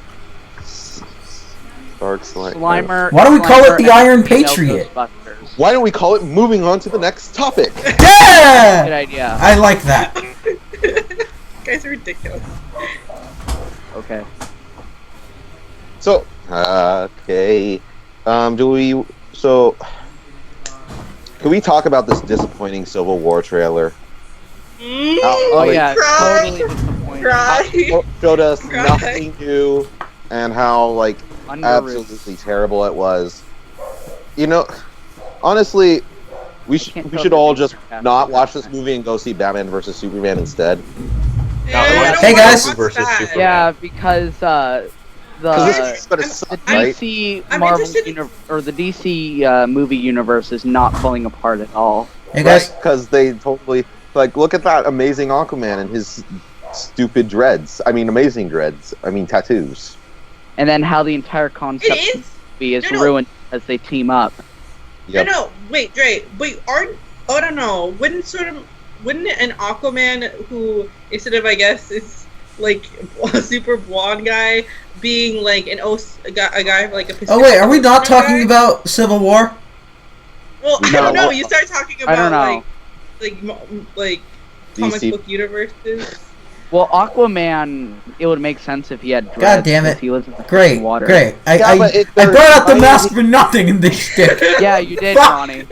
Stark Slimer. Slimer. Why don't we call it Slimer the and Iron female Patriot? Ghostbusters. Why don't we call it moving on to the next topic? Good Yeah, idea. I like that. You guys are ridiculous. Okay. So, okay. Can we talk about this disappointing Civil War trailer? Oh Like, yeah, Cry. totally disappointing. Cry. Showed us Right. nothing new and how like Underrated. absolutely terrible it was. You know, honestly, we can't should tell all the just difference. not watch this movie and go see Batman versus Superman instead. Yeah, I don't Hey, wanna guys. watch Versus that. Superman. Yeah, because Because this is gonna suck, right? DC I'm Marvel interested- or the DC movie universe is not falling apart at all. Hey guys, Because they totally like look at that amazing Aquaman and his stupid dreads. I mean, amazing dreads. I mean, tattoos. And then how the entire concept It of is. the movie is No. ruined as they team up. Yep. No, wait, Dre. Wait, I don't know. Wouldn't an Aquaman who instead of I guess is like a super blonde guy being like a guy like a Pacific oh wait, are we not Ocean talking guy? about Civil War? Well, I No. don't know. You start talking about I don't know. like like comic DC. book universes. Well, Aquaman, it would make sense if he had dreads. God damn it. because He lives in the Great, freaking water. great. Yeah, I but brought out the I- mask for nothing in this shtick. Yeah, you did, Fuck. Ronnie.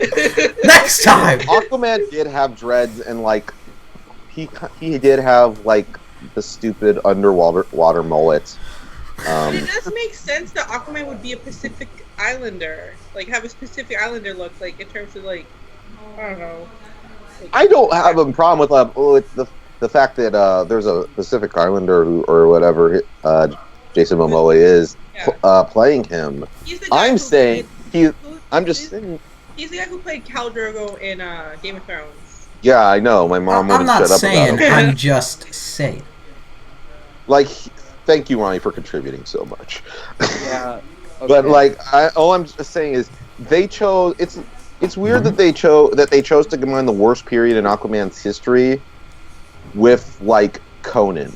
Next time. Aquaman did have dreads and like he did have like the stupid water mullet. But it does make sense that Aquaman would be a Pacific Islander, like have a Pacific Islander look, like in terms of like, I don't know. Like, I don't have a problem with the fact that there's a Pacific Islander or whatever Jason Momoa is playing him. He's the guy I'm who saying played- I'm just saying. He's the guy who played Khal Drogo in Game of Thrones. Yeah, I know. My mom I'm wouldn't not shut up saying, about him. I'm just saying. Like, thank you, Ronnie, for contributing so much. Yeah. But okay. like, all I'm just saying is they chose. It's weird that they chose to combine the worst period in Aquaman's history with like Conan.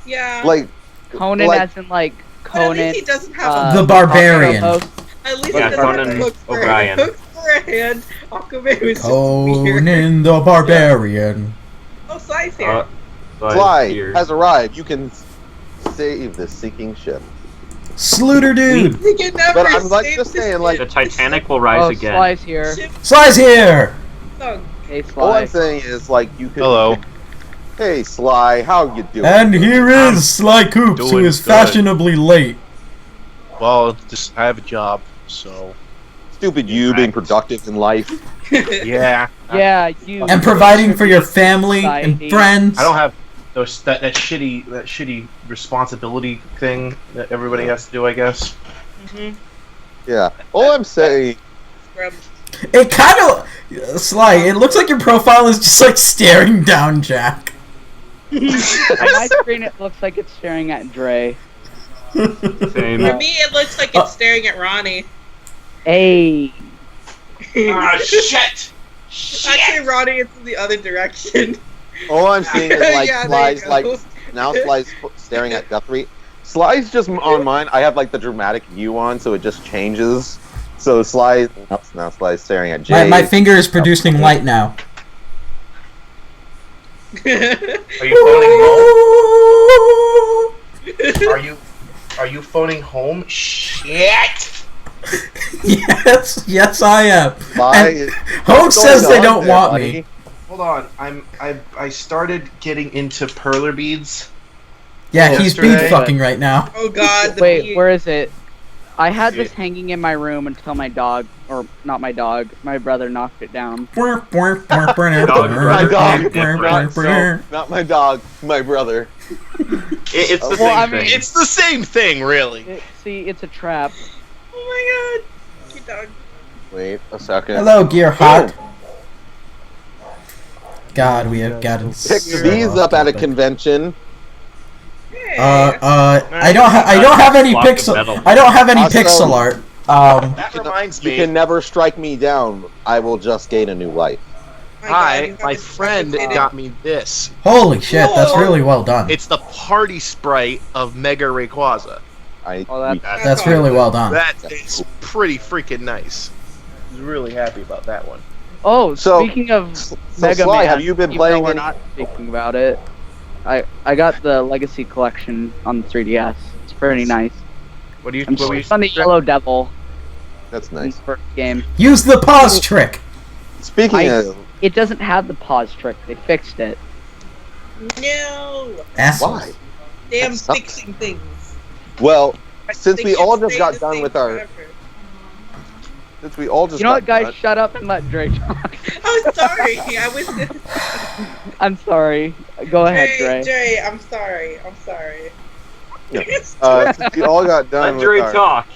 Yeah. Like Conan, like- as in like But at Conan. least he doesn't have The Barbarian. At least Yeah, he doesn't Conan have hooks for O'Brien. hooks for a hand. Aquaman was just weird. Conan the Barbarian. Oh, Sly's here. Fly here. has arrived. You can save the sinking ship. Sluter dude. He can never But I'm like save just the saying, like, The Titanic will rise Oh, again. Sly's here. ship Sly's here. sunk. Hey, All I'm Sly. saying is like you could. Hello. Hey Sly, how you doing? And here is Sly Coops, who doing is good. fashionably late. Well, just I have a job, so Stupid you being productive in life. yeah. Yeah, you. And providing for your family and Society. friends. I don't have that shitty responsibility thing that everybody has to do. I guess. Mhm. Yeah. All I'm saying. Scrub. It kind of... Sly, it looks like your profile is just like staring down Jack. On my screen, it looks like it's staring at Dre. Same. For me, it looks like it's staring at Ronnie. Hey. Shit! Actually, Ronnie, it's in the other direction. All I'm seeing is like Yeah, there you Sly's like go. now Sly's staring at Guthrie. Sly's just on mine. I have like the dramatic view on, so it just changes. So now Sly's staring at Jay. My finger is producing light now. Are you phoning home? Are you phoning home? Shit! Yes, I am. Sly, Home what's says going they on don't there, want buddy? me. Hold on. I started getting into perler beads. Yeah, he's Yesterday. bead fucking right now. Oh God. The Wait, bee- where is it? I had this hanging in my room until my dog, or not my dog, my brother knocked it down. My dog, not my dog, my brother. It's the Well, same I mean, thing. It's the same thing, really. See, it's a trap. Oh my God. Cute dog. Wait a second. Hello, Gear Hawk. God, we have gotten Pick so these off up at a topic. convention. Hey. I don't have any Block of pixel. metal. I don't have any Also- pixel art. That reminds You me. can never strike me down. I will just gain a new life. My God, Hi, you have my this friend fucking got me this. Holy shit, that's Whoa. really well done. It's the party sprite of Mega Rayquaza. Oh, that's- That's really well done. That is pretty freaking nice. I was really happy about that one. Oh, So- speaking of So Mega Sly, Man, have you been even playing though we're any? not speaking about it, I got the Legacy Collection on the 3DS. It's pretty nice. What do you? I'm What were you still on the Yellow Devil That's in the nice. first game. Use the pause trick. Speaking of, It doesn't have the pause trick. They fixed it. No. Assholes. why? Damn That sucks. fixing things. Well, since They we should all just stay got the done same with our, forever. since we all just You know got what, guys? done- Shut up and let Dre talk. I'm sorry. I was. I'm sorry. Go ahead, Dre. Dre, I'm sorry. I'm sorry. Yeah. Since we all got done Let with Dre our, talk.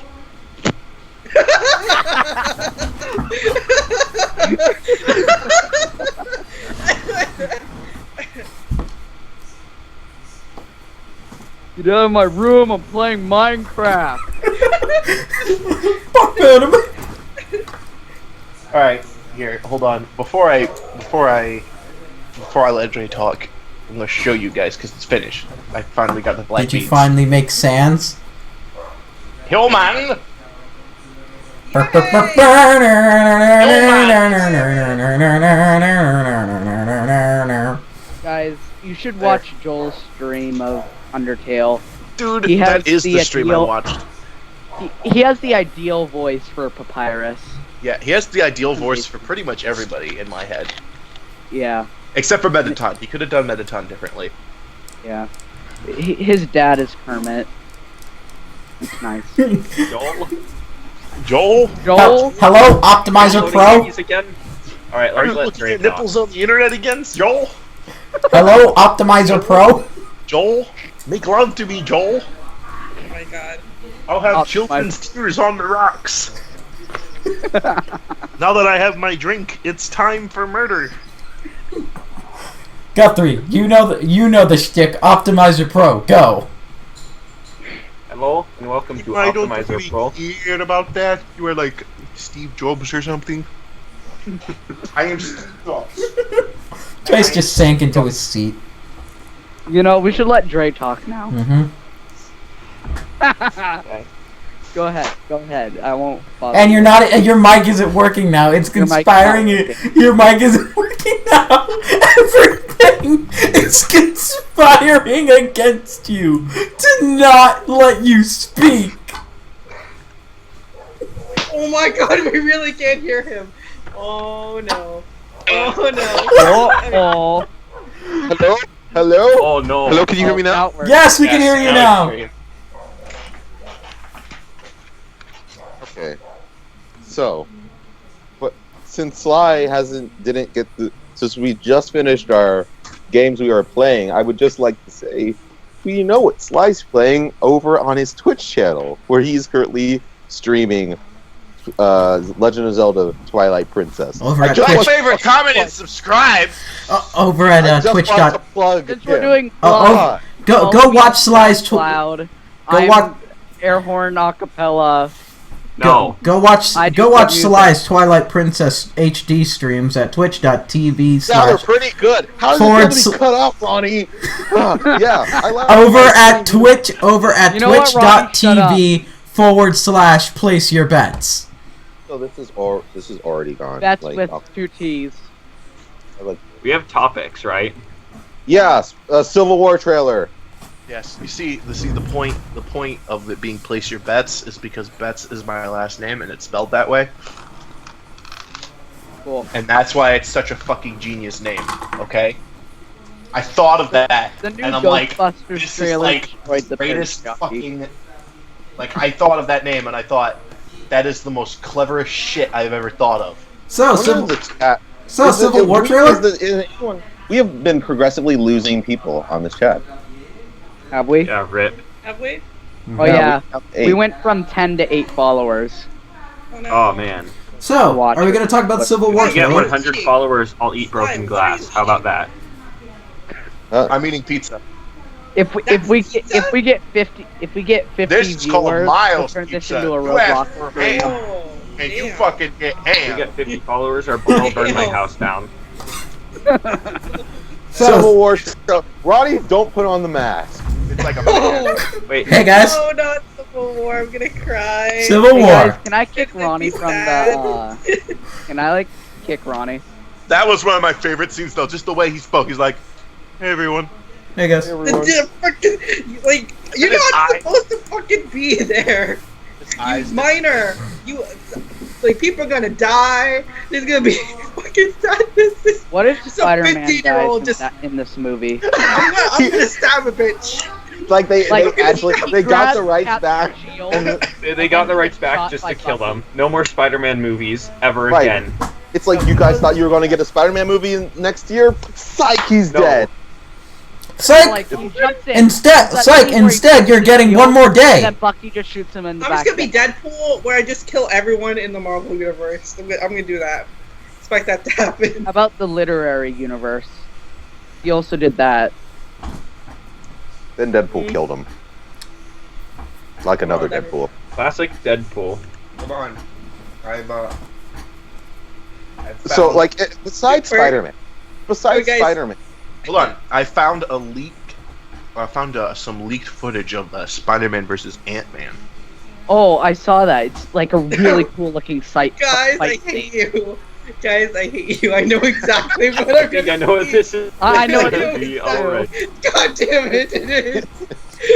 Get out of my room. I'm playing Minecraft. Fuck Venom. All right, here, hold on. Before I let Dre talk, I'm gonna show you guys because it's finished. I finally got the black Did you beads. finally make Sans? Hillman? Guys, you should watch Joel's stream of Undertale. Dude, He has that is the stream I ideal- watched. He has the ideal voice for Papyrus. Yeah, he has the ideal voice for pretty much everybody in my head. Yeah, Except for Mettaton. He could have done Mettaton differently. yeah. His dad is Kermit. It's nice. Joel. Joel? Joel? Hello, Optimizer Pro. Again. All right, Are let's you let looking Drake at nipples on the internet again? Joel? Hello, Optimizer Pro. Joel? Make love to me, Joel. Oh my god. I'll have Oh, children's tears on the rocks. Now that I have my drink, it's time for murder. Guthrie, you know the shtick. Optimizer Pro, go. Hello and welcome to I don't Optimizer really Pro. hear about that. You are like Steve Jobs or something. I am Steve Jobs. Trace just sank into his seat. You know, we should let Dre talk now. Mm-hmm. Okay. Go ahead. I won't bother. And your mic isn't working now. It's Your mic's conspiring. not working. Your mic isn't working now. Everything is conspiring against you to not let you speak. Oh my god, we really can't hear him. Oh no. Oh no. Oh, Hello? Hello? Oh no. Hello, can you hear me now? outward. Yes, we can hear you now. Okay. So, but since Sly didn't get since we just finished our games we were playing, I would just like to say, well, you know what Sly's playing over on his Twitch channel, where he's currently streaming Legend of Zelda Twilight Princess. Over at just Twitch. want- Favorite, comment, and subscribe. Over at I just Twitch. want to plug Since we're him. doing Oh, go watch Sly's Cloud. Go I'm watch- air horn acapella. No. Go watch I go just watch use Sly's Twilight Princess HD streams at twitch.tv/ Yeah, they're pretty good. How is it Forward going to sl- be cut off, Ronnie? Yeah, I like over at You know what, Ronnie? Shut twitch.tv/ place your bets. So this is already gone. That's Like, with oh, 2 T's. I like- We have topics, right? Yes, a Civil War trailer. Yes, you see the point of it being place your bets is because Betts is my last name and it's spelled that way. Cool. And that's why it's such a fucking genius name, okay? I thought of that The new and I'm like, Ghostbusters this is trailer like destroyed the greatest patriarchy. fucking like I thought of that name and I thought that is the most cleverest shit I've ever thought of. So Civil War trailer? We have been progressively losing people on this chat. Have we? Yeah, rip. Have we? Oh yeah. Hey, We went from 10 to 8 followers. Oh no. Oh man. So, Watch are we it. going to talk about the Civil War If you get trailer? 100 followers, I'll eat broken glass. How about that? I'm eating pizza. If we get 50 This is called viewers, we'll Miles turn this Pizza. into a You asked Roblox. for ham, Oh, and you damn. fucking get If ham. you get 50 followers, or I'll burn my house down. Civil War. Ronnie, don't put on the mask. It's like a Oh, Wait. Hey guys, no, not Civil War. I'm gonna cry. Civil Hey War. guys, can I kick It's gonna Ronnie be from sad. the? Can I like kick Ronnie? That was one of my favorite scenes, though. Just the way he spoke. He's like, "Hey, everyone." Hey guys. The fucking, like, you're And his not eye- supposed to fucking be there. His You eyes. minor. You, like, people are gonna die. There's gonna be fucking sadness. What if Just a Spider-Man 15-year-old dies just- in this movie? I'm gonna stab a bitch. Like they actually he they got grabs the rights Captain back. Shield, And They got the rights Shot back just by to kill Bucky. them. No more Spider-Man movies ever Right. again. it's like you guys thought you were going to get a Spider-Man movie next year. Psych, he's No. dead. Psych! like, he jumps in. Instead, That psych! scene where he Instead, shoots you're the getting shield, one more And day. then Bucky just shoots him in the I'm back. just gonna be Deadpool, where I just kill everyone in the Marvel universe. I'm gonna do that. Expect that to happen. How about the literary universe? He also did that. Then Deadpool killed him. Like another Whatever. Deadpool. Classic Deadpool. Hold on. I've So, found- like, besides Wait, Spider-Man, besides guys- Spider-Man, hold on. I found some leaked footage of Spider-Man versus Ant-Man. Oh, I saw that. It's like a really cool looking site. Guys, I fight hate scene. you. Guys, I hate you. I know exactly what I I'm think gonna I know what see. this is. I know what gonna it be is, already. God damn it! It is.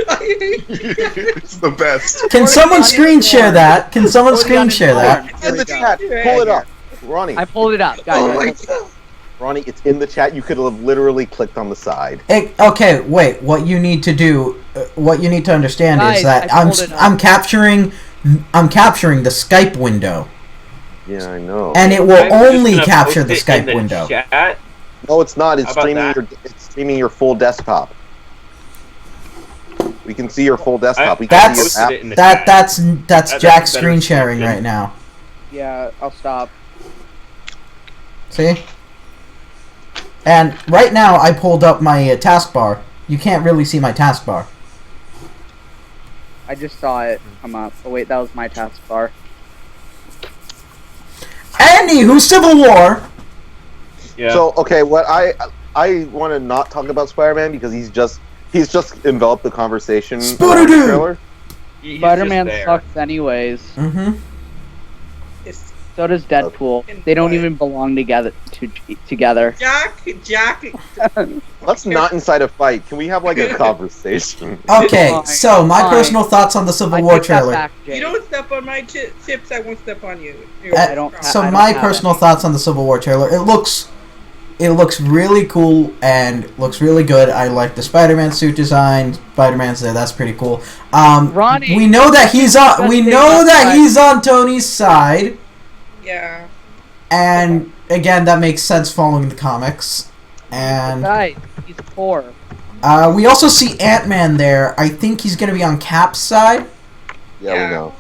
I hate you. It's the best. Can someone screen share that? Can someone Or the screen share that? uninformed. It's Here in we the go. chat. Pull it up. Ronnie. I pulled it up, guys. Oh I my pulled it up. god. Ronnie, it's in the chat. You could have literally clicked on the side. Okay, wait. What you need to do, what you need to understand Guys, is that I pulled it up. I'm capturing the Skype window, Yeah, I know. and it will I'm just only gonna capture post the it in Skype the window. Chat. No, it's not. It's How about streaming that? it's streaming your full desktop. We can see your full desktop. We can see That's your app. it in the that chat. that's That's Jack's a better screen sharing description. right now. Yeah, I'll stop. See? And right now I pulled up my taskbar. You can't really see my taskbar. I just saw it come up. Oh wait, that was my taskbar. Anywho, Civil War. Yeah. So okay, what I want to not talk about Spider-Man because he's just enveloped the conversation. around the Spooderoo! trailer. He's Spider-Man just there. sucks anyways. Mm-hmm. It's So does Deadpool. They don't even belong together. Together. Jack. Let's not incite a fight. Can we have like a conversation? Okay, Fine, so my fine. personal thoughts on the Civil I War take that trailer. back, Jay. You don't step on my chips, I won't step on you. I don't- So I don't my have personal any. thoughts on the Civil War trailer. It looks really cool and looks really good. I like the Spider-Man suit design. Spider-Man's there. That's pretty cool. Ronnie, we know that he's on. let's We say know that that he's on Tony's side, Yeah. and again, that makes sense following the comics. And guys, he's poor. we also see Ant-Man there. I think he's going to be on Cap's side. Yeah, Yeah. we know.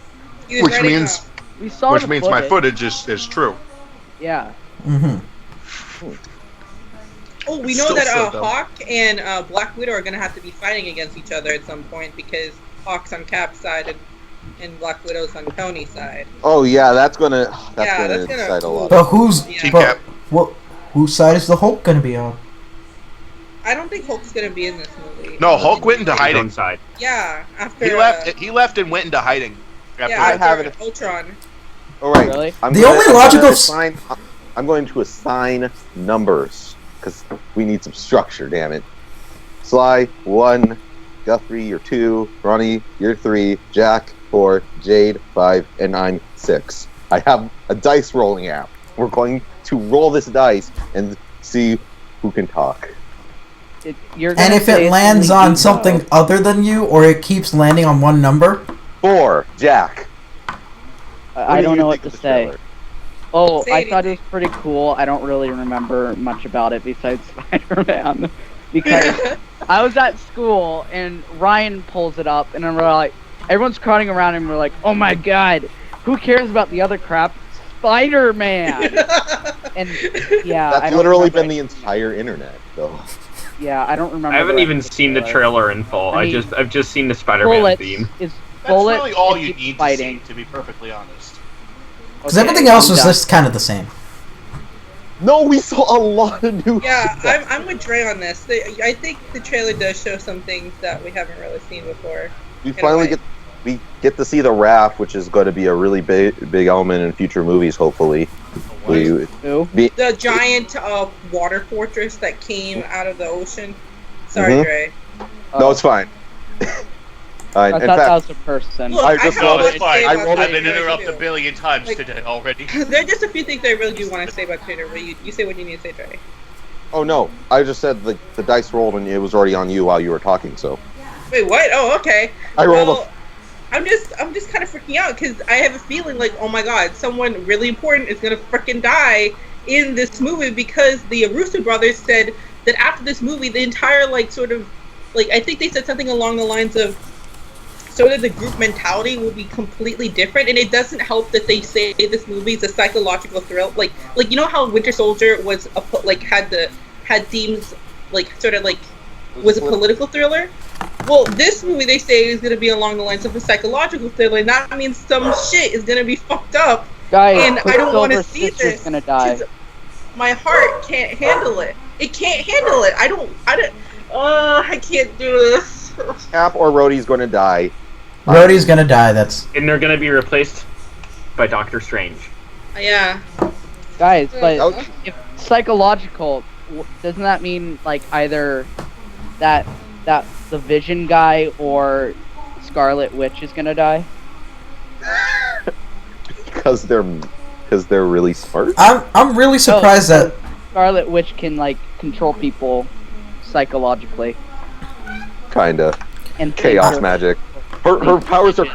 He was Which ready means- up. We saw Which the means my footage is true. Yeah. Mm-hmm. Oh, we know Still that so dumb. Hawk and Black Widow are gonna have to be fighting against each other at some point because Hawk's on Cap's side and Black Widow's on Tony's side. Oh yeah, that's gonna Yeah, that's gonna- incite a lot. But who's Yeah. but what? Whose side is the Hulk going to be on? I don't think Hulk's gonna be in this movie. No, Hulk went into His hiding. own side. Yeah, after He left. He left and went into hiding. After Yeah, I that. have after Ultron. All right. Really? The only logical I'm going to assign numbers because we need some structure. Damn it. Sly 1, Guthrie you're 2, Ronnie you're 3, Jack 4, Jade 5, and I'm 6. I have a dice rolling app. We're going to roll this dice and see who can talk. You're And gonna if say it it's lands only on you, something though. other than you, or it keeps landing on one number, 4, Jack. I don't know what to say. Trailer? Oh, Say I thought it anything. was pretty cool. I don't really remember much about it besides Spider-Man. Because I was at school and Ryan pulls it up and we're like, everyone's crowding around and we're like, oh my god, who cares about the other crap? Spider-Man! And yeah, I That's don't literally remember been the anything. entire internet, though. Yeah, I don't remember. I haven't the even rest of seen the trailer. trailer in full. I mean, I've just seen the Spider-Man Bullets theme. is That's Bullets really all and you keep need fighting. to see, to be perfectly honest. because Okay, everything else I'm was done. just kind of the same. No, we saw a lot of new Yeah, stuff. I'm with Dre on this. I think the trailer does show some things that we haven't really seen before. We a finally way. get to see the raft, which is going to be a really big element in future movies, hopefully. We, Who? The giant water fortress that came out of the ocean. Sorry, Mhm. Dre. no, it's fine. I in thought fact, that was a person. Look, I just have rolled a lot it. to say I about rolled the it. I've been trailer, interrupted a too. billion times Like- today already. There are just a few things I really do want to say about the trailer, but you say what you need to say, Dre. oh no, I just said the dice rolled and it was already on you while you were talking. So Wait, what? Oh, okay. I rolled Well, I'm just kind of freaking out because I have a feeling like, oh my god, someone really important is gonna freaking die in this movie because the Russo brothers said that after this movie, the entire I think they said something along the lines of sort of the group mentality will be completely different, and it doesn't help that they say this movie is a psychological thrill, like you know how Winter Soldier was had themes was a political thriller. Well, this movie they say is going to be along the lines of a psychological thriller, and that means some shit is going to be fucked up. Guys, And I don't want to Quicksilver's see sister's this. gonna die. 'Cause my heart can't handle it. It can't handle it. I can't do this. Cap or Rhodey's going to die. Rhodey's gonna die. That's And they're gonna be replaced by Doctor Strange. Yeah. Guys, but Ouch. if psychological, doesn't that mean like either that the Vision guy or Scarlet Witch is gonna die? because they're really smart. I'm really surprised that Scarlet Witch can like control people psychologically Kinda and chaos magic. Her powers are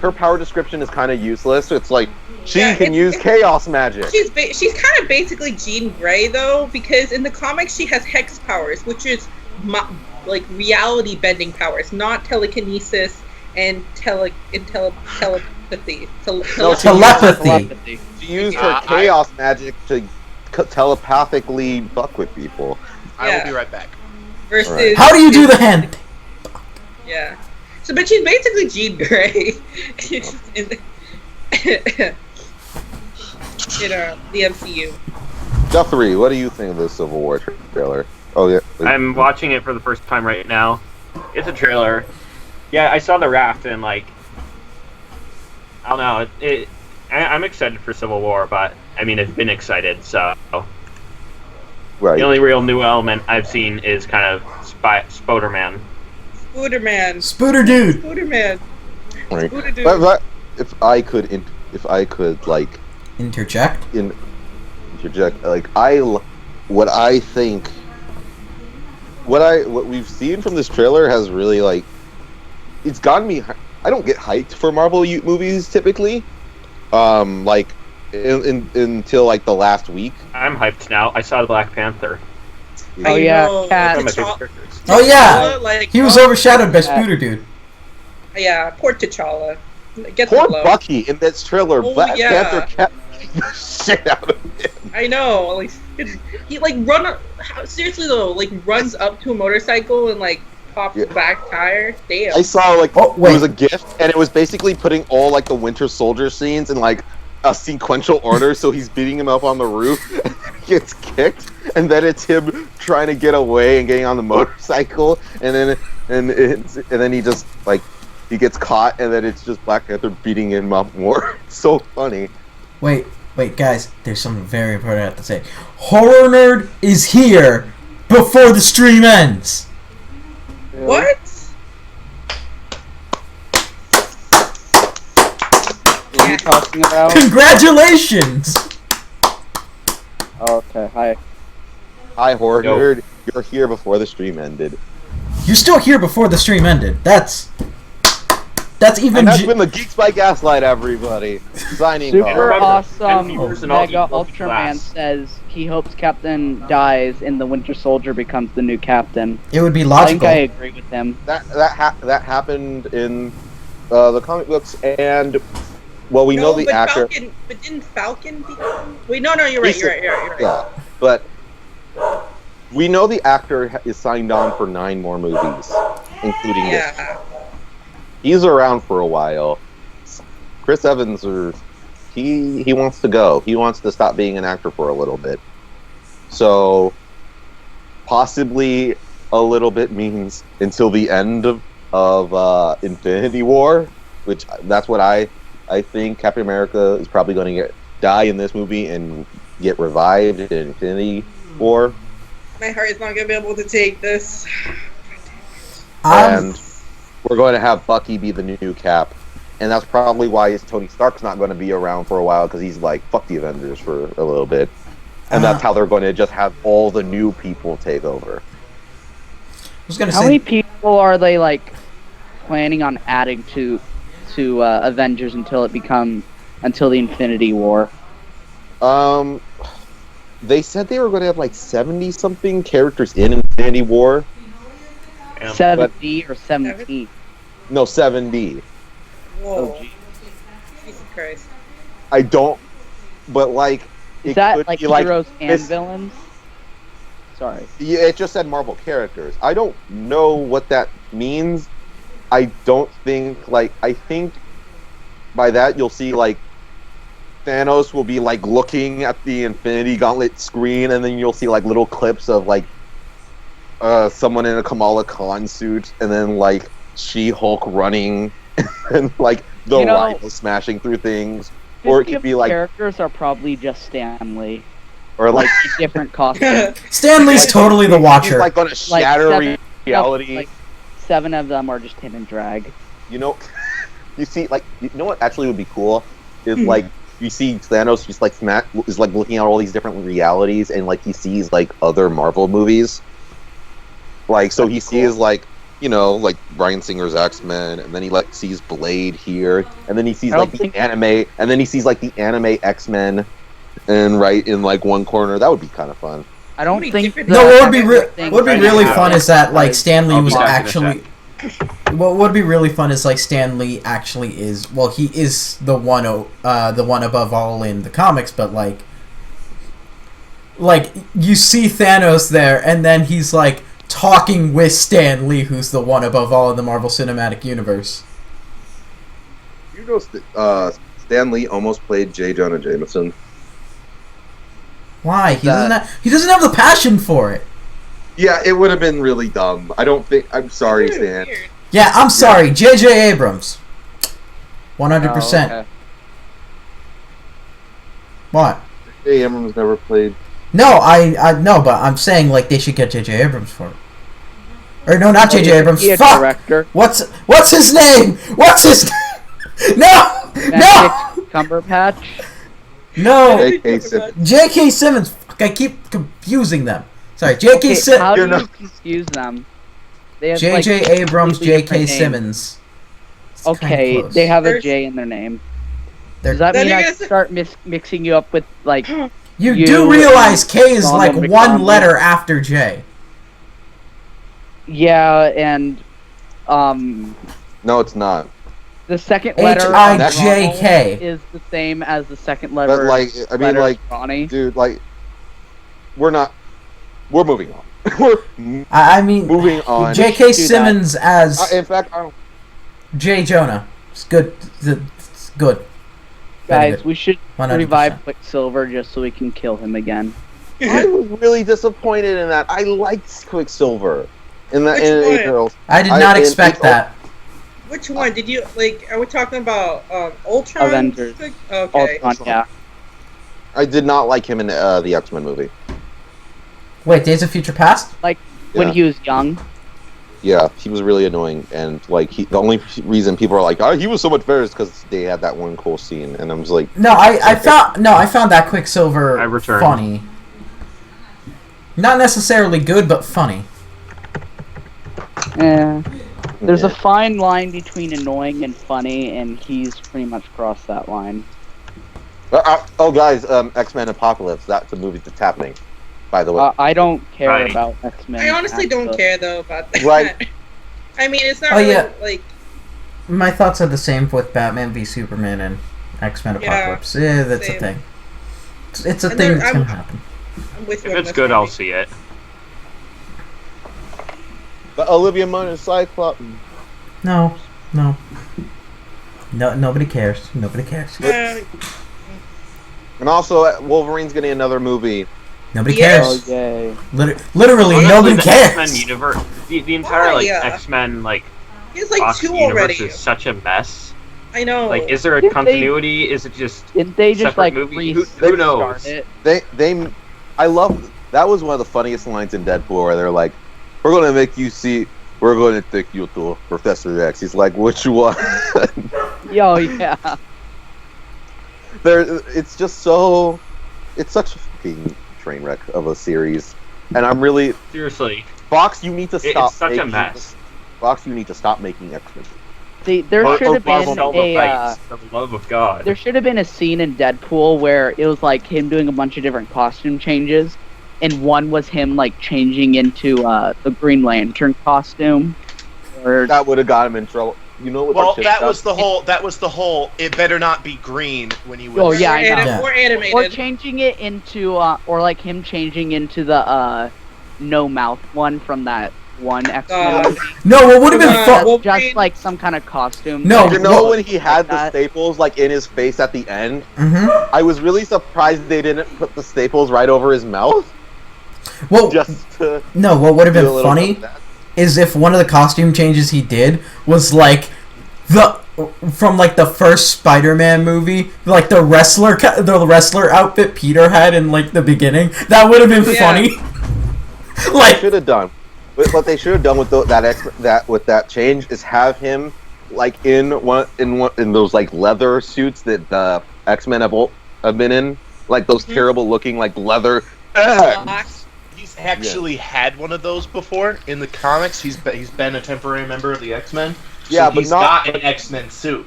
her power description is kind of useless. It's like she Yeah, can use chaos magic. She's kind of basically Jean Grey though, because in the comics she has hex powers, which is like reality bending powers, not telekinesis and telepathy. telepathy. She used her chaos magic to telepathically fuck with people. I will Yeah. be right back. Versus. Alright. How do you do the hand? Yeah. So, but she's basically Jean Grey. in the MCU. Guthrie, what do you think of the Civil War trailer? Oh yeah. I'm watching it for the first time right now. It's a trailer. Yeah, I saw the raft and like, I don't know. I'm excited for Civil War, but I mean, I've been excited. So Right. the only real new element I've seen is kind of Spoderman. Spooderman. Spooder dude. Spooderman. Right. Spooder dude. But if I could like Interject. interject, like what we've seen from this trailer has really like it's gotten me. I don't get hyped for Marvel movies typically, like until like the last week. I'm hyped now. I saw the Black Panther. Oh, yeah, Cat. One of my favorite characters. Oh yeah, Like, he was overshadowed by Spooder dude. Yeah, poor T'Challa. Get Poor the blow. Bucky in this trailer. Oh, Black yeah. Panther kept the shit out of him. I know. Like he like seriously though, like runs up to a motorcycle and like pops the back tire. Damn. I saw like Oh, it wait. was a gift, and it was basically putting all like the Winter Soldier scenes in like a sequential order. So he's beating him up on the roof, and gets kicked, and then it's him trying to get away and getting on the motorcycle, and then he just like he gets caught, and then it's just Black Panther beating him up more. It's so funny. Wait, guys. There's something very important I have to say. Horror Nerd is here before the stream ends. What? What are you talking about? Congratulations! Oh, okay, hi. Hi, horror Yo. nerd. You're here before the stream ended. You're still here before the stream ended. That's even. And that's been the Geeks by Gaslight, everybody. Signing Super off. awesome Viewers and all Mega equal Ultraman class. says he hopes Captain dies and the Winter Soldier becomes the new captain. It would be I think logical. I agree with him. That happened in the comic books, and well, we know the but actor. But didn't Falcon become? Wait, no, you're right. You're right. Yeah, but we know the actor is signed on for 9 more movies, including this. Yeah. He's around for a while. Chris Evans, he wants to go. He wants to stop being an actor for a little bit. So possibly a little bit means until the end of Infinity War, which that's what I think. Captain America is probably going to die in this movie and get revived in Infinity War. My heart is not gonna be able to take this. And we're going to have Bucky be the new Cap. And that's probably why Tony Stark's not going to be around for a while, because he's like, fuck the Avengers for a little bit. And that's how they're going to just have all the new people take over. I was gonna How say. many people are they like planning on adding to Avengers until the Infinity War? They said they were going to have like 70 something characters in Infinity War. 70 or 17? No, 70. Whoa. Oh, geez. Jesus Christ. I don't, but like, Is it that could like be heroes and this- villains? Sorry. Yeah, it just said Marvel characters. I don't know what that means. I don't think, like, I think by that you'll see, like, Thanos will be, like, looking at the Infinity Gauntlet screen, and then you'll see, like, little clips of, like, someone in a Kamala Khan suit, and then, like, She-Hulk running and like the You know- rhino smashing through things, or it 50 could of be the like, characters are probably just Stanley, or like like different costumes. Stanley's totally the he's Watcher. like gonna shatter seven- reality. Like 7 of them are just him and drag. You know, you see, like, you know what actually would be cool is like you see Thanos just like is like looking at all these different realities, and like he sees like other Marvel movies. Like, so he sees like, you know, like Bryan Singer's X-Men, and then he like sees Blade here, and then he sees I don't like the think- anime, and then he sees like the anime X-Men, and right in like one corner. That would be kind of fun. I don't Many think. different- No, what would be thing what would be right really now fun is that like Stanley I'll be was back in a actually. What would be really fun is like Stanley actually is he is the one above all in the comics, but like you see Thanos there, and then he's like talking with Stan Lee, who's the one above all in the Marvel Cinematic Universe. You know, Stan Lee almost played J. Jonah Jameson. Why? He doesn't have the passion for it. Yeah, it would have been really dumb. I don't think. I'm sorry, It's Stan. weird. Yeah, I'm sorry, J.J. Abrams. 100%. Oh, okay. What? J. Abrams never played. No, I no, but I'm saying like they should get J.J. Abrams for it. Or no, not J.J. Abrams. He a Fuck. director. What's his name? What's his? No, no, Benedict Cumberbatch. no. J.K. Simmons. J.K. Simmons. Fuck, I keep confusing them. Sorry, J.K. Okay, Simmons. how do You're you not- confuse them? They have, J.J. like, Abrams, completely J.K. different names. Simmons. It's kinda Okay, close. they have a There's- J in their name. They're- Does that Then mean you're I gonna should start mixing you up with like? You do realize K is Ronald like one McDonald. letter after J. Yeah, and No, it's not. the second letter of H-I-J-K. Ronald is the same as the second letter. But like, I mean, letter like, of Ronnie. dude, like, we're moving on. We're I mean, moving on. J.K. do that. Simmons as In fact, I don't. J. Jonah. It's good. It's good. Very Guys, good. we should 100%. revive Quicksilver just so we can kill him again. I was really disappointed in that. I liked Quicksilver in that Which in one? April. I did not in expect April- that. Which one did you like? Are we talking about Ultron? Avengers. Okay. Ultron, yeah. I did not like him in the X-Men movie. Wait, Days of Future Past? When Yeah. he was young. Yeah, he was really annoying, and like the only reason people are like, "Oh, he was so much better," is because they had that one cool scene, and I was like, No, I found that Quicksilver I returned. funny. Not necessarily good, but funny. Yeah. There's Yeah. a fine line between annoying and funny, and he's pretty much crossed that line. Oh, guys, X-Men Apocalypse. That's a movie that's happening, by the way. I don't care Right. about X-Men. I honestly don't actually. care though about that. Right. I mean, it's not Oh, really yeah. like. My thoughts are the same with Batman v Superman and X-Men Yeah, Apocalypse. Yeah, that's same. a thing. It's a And thing then that's gonna I'm- happen. I'm with you. If on it's this good, one. I'll see it. But Olivia Munn and Cyclops. No. Nobody cares. Nobody cares. And also, Wolverine's getting another movie. Nobody Yeah. Oh, cares. yay. Literally, Honestly, nobody the cares. X-Men universe, the entire Why? like X-Men like It's like Fox 2 universe already. is such a mess. I know. Like, is there a Didn't they- continuity? Is it just Didn't they just separate like movie? restart Who knows? it? I love that was one of the funniest lines in Deadpool where they're like, "We're gonna make you see. We're gonna take you to Professor X." He's like, "Which one?" Yo, yeah. It's just so. It's such a fucking train wreck of a series, and I'm really Seriously, Fox. You need to stop. it's such a making- mess. Fox, you need to stop making X-Men. There Or- should or have been Marvel a fights, for the love of God. there should have been a scene in Deadpool where it was like him doing a bunch of different costume changes, and one was him like changing into the Green Lantern costume. Or That would have got him in trouble. You know what? Well, shit that does? was the whole. That was the whole. It better not be green when he was. Oh, yeah, I know. Yeah. Or animated. or changing it into or like him changing into the no mouth one from that one X-Men movie. No, what would have been Uh, fun? well- Just like some kind of costume. No, You know well- when he had the that. staples like in his face at the end? Mm-hmm. I was really surprised they didn't put the staples right over his mouth. Well, Just to no, what would have do a been little funny bit of that. is if one of the costume changes he did was like the from like the first Spider-Man movie, like the wrestler outfit Peter had in like the beginning. That would have been funny. Like, should have done. What they should have done with that change is have him like in those like leather suits that the X-Men have been in, like those terrible looking like leather. He's actually had one of those before in the comics. He's been a temporary member of the X-Men. Yeah, so but he's got an X-Men suit.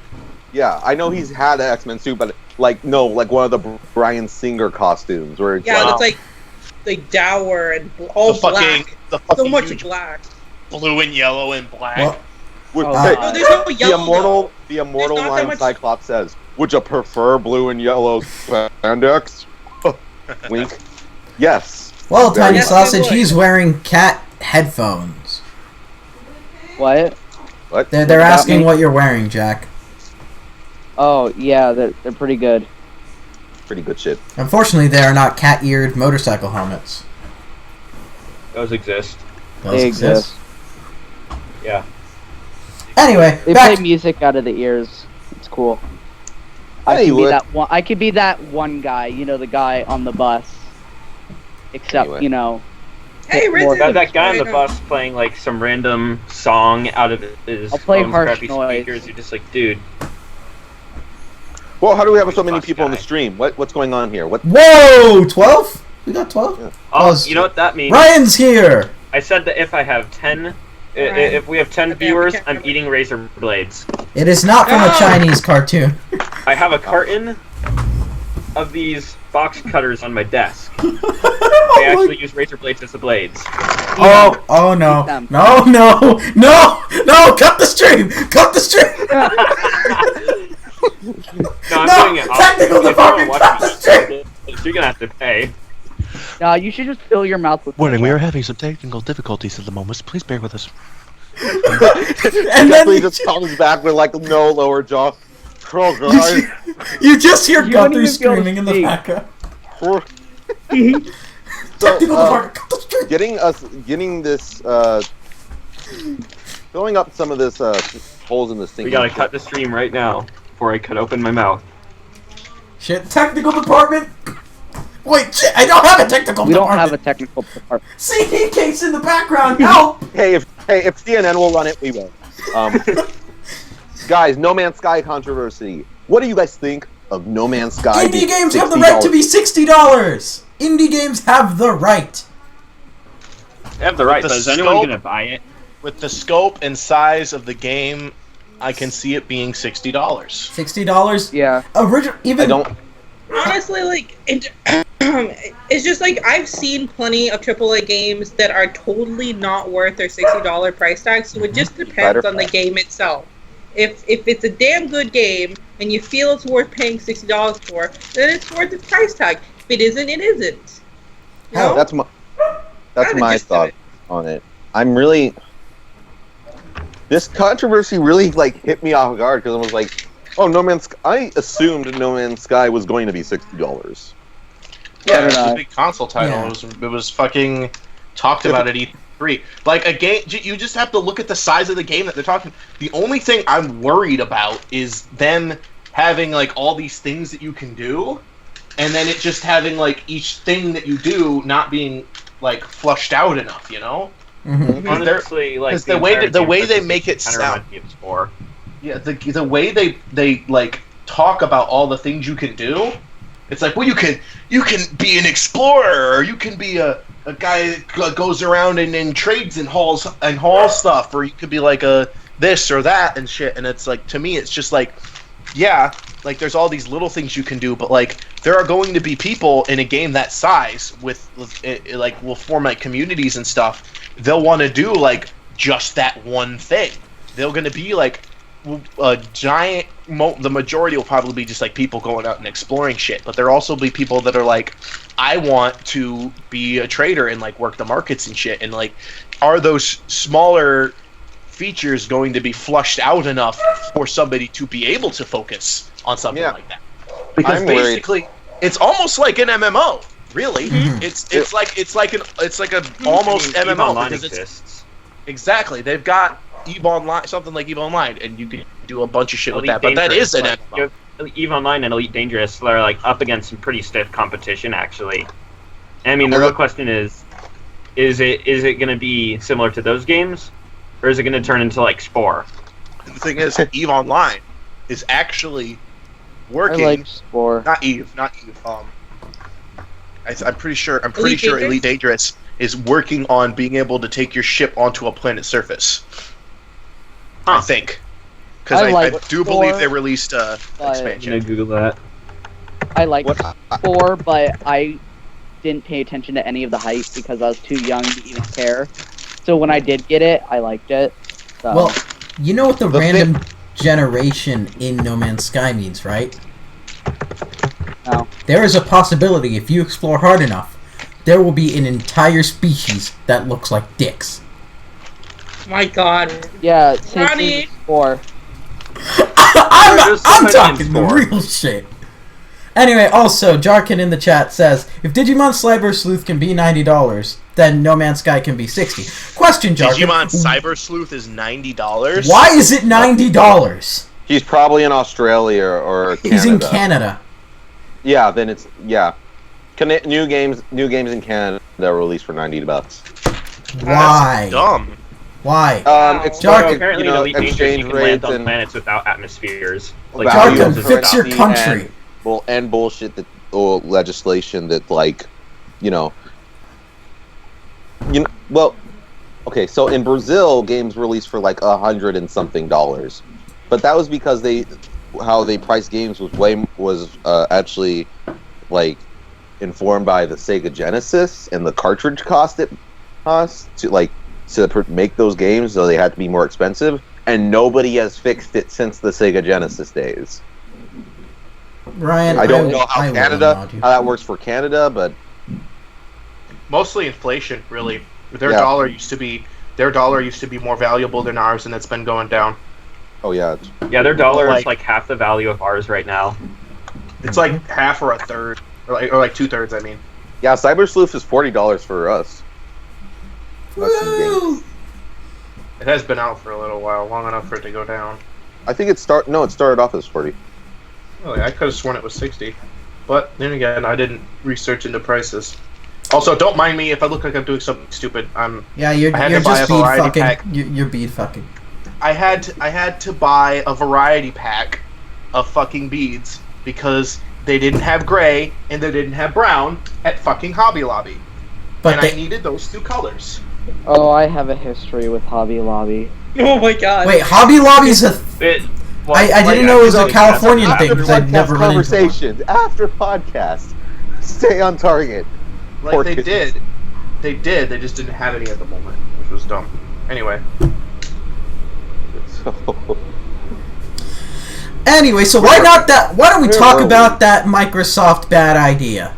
Yeah, I know he's had an X-Men suit, but like one of the Bryan Singer costumes where it's it's like dour and all black. So much black. Blue and yellow and black. No, there's no yellow. The immortal line Cyclops says, "Would you prefer blue and yellow spandex?" Wink. Yes. Well, Tiny Sausage, he's wearing cat headphones. What? What? They're asking what you're wearing, Jack. Oh, yeah, they're pretty good. Pretty good shit. Unfortunately, they are not cat-eared motorcycle helmets. Those exist. They exist. Yeah. Anyway, they play music out of the ears. It's cool. I could be that one guy, the guy on the bus. Except, Hey, that guy on the bus playing like some random song out of his phone's crappy speakers. You're just like, dude. Well, how do we have so many people on the stream? What's going on here? What? Whoa, 12? We got 12? Yeah. Oh, you know what that means? Ryan's here. I said that if I have 10, if we have 10 viewers, I'm eating razor blades. It is not from a Chinese cartoon. I have a carton of these box cutters on my desk. They actually use razor blades as the blades. Oh no. No, cut the stream! Cut the stream! No, I'm doing it. Technical department, cut the stream! You're gonna have to pay. You should just fill your mouth with... Warning, we are having some technical difficulties at the moment. Please bear with us. And then he just comes back with like no lower jaw. You just hear Guthrie screaming in the background. Filling up some of this holes in the sink. We gotta cut the stream right now before I cut open my mouth. Shit, technical department. Wait, shit, I don't have a technical department. We don't have a technical department. CD case in the background. Help! Hey, if CNN will run it, we will. Guys, No Man's Sky controversy. What do you guys think of No Man's Sky? Indie games have the right to be $60. Indie games have the right. They have the right, but is anyone going to buy it? With the scope and size of the game, I can see it being $60. $60? Yeah. Honestly, like, it's just like I've seen plenty of AAA games that are totally not worth their $60 price tag, so it just depends on the game itself. If it's a damn good game and you feel it's worth paying $60 for, then it's worth its price tag. If it isn't, it isn't. Oh, that's my thought on it. This controversy really like hit me off guard because I was like, oh, I assumed No Man's Sky was going to be $60. Yeah, it was a big console title. Yeah. It was fucking talked about at E3. Like a game, you just have to look at the size of the game that they're talking. The only thing I'm worried about is them having like all these things that you can do, and then it just having like each thing that you do not being like flushed out enough. Mm-hmm. Honestly, like the way they make it sound. Yeah, the way they like talk about all the things you can do, it's like, well, you can be an explorer, or you can be a guy that goes around and trades and hauls stuff, or you could be like a this or that and shit. And it's like, to me, it's just like, yeah, like there's all these little things you can do, but like there are going to be people in a game that size with like will form like communities and stuff. They'll want to do like just that one thing. They're going to be like a giant. The majority will probably be just like people going out and exploring shit, but there'll also be people that are like, I want to be a trader and like work the markets and shit. And like, are those smaller features going to be flushed out enough for somebody to be able to focus on something like that? Because basically, it's almost like an MMO. Really, it's like an almost MMO because it's exactly. They've got EVE Online, something like EVE Online, and you can do a bunch of shit with Elite that. But that is an Dangerous, MMO. you have EVE Online and Elite Dangerous. They're like up against some pretty stiff competition, actually. I mean, the real question is it going to be similar to those games, or is it going to turn into like Spore? The thing is, EVE Online is actually working. I like Spore. Not Eve. I'm pretty sure Dangerous? Elite Dangerous is working on being able to take your ship onto a planet's surface. I think. Because I do believe they released I'm expansion. gonna Google that. I like Spore, but I didn't pay attention to any of the hype because I was too young to even care. So when I did get it, I liked it. So. Well, you know what the random generation in No Man's Sky means, right? No. There is a possibility, if you explore hard enough, there will be an entire species that looks like dicks. My God. Yeah, same Ronnie! thing with Spore. I'm talking the real shit. Anyway, also, Jarkin in the chat says, if Digimon Cyber Sleuth can be $90, then No Man's Sky can be $60. Question, Jarkin. Digimon Cyber Sleuth is $90. Why is it $90? He's probably in Australia or Canada. He's in Canada. Yeah, then it's new games in Canada are released for $90. Why? That's dumb. Why? Jarkin, apparently you know, in Elite Dangerous exchange you can land rates on and planets without atmospheres. Jarkin, value fix your currency country. and bullshit that legislation that well, okay, so in Brazil games released for like $100 and something, but that was because how they priced games was actually like informed by the Sega Genesis and the cartridge cost it cost to make those games, so they had to be more expensive, and nobody has fixed it since the Sega Genesis days. Ryan, I don't know how how that works for Canada, but Mostly inflation, really. Their dollar used to be more valuable than ours, and it's been going down. oh yeah, Yeah, their dollar is like half the value of ours right now. It's like half or a third, or like 2/3. I mean. yeah. Cyber Sleuth is $40 for us. Woo! It has been out for a little while, long enough for it to go down. I think it started off as 40. Really, I could have sworn it was 60. But then again, I didn't research into prices. Also, don't mind me if I look like I'm doing something stupid. Yeah, you're just bead fucking. You're bead fucking. I had to buy a variety pack of fucking beads because they didn't have gray and they didn't have brown at fucking Hobby Lobby. But I needed those two colors. Oh, I have a history with Hobby Lobby. Oh my God. Wait, Hobby Lobby's a. I didn't know it was a Californian thing because I'd never run into one. Conversations after podcast. Stay on target. Like they did. They just didn't have any at the moment, which was dumb. Anyway. Anyway, so why don't we talk about that Microsoft bad idea?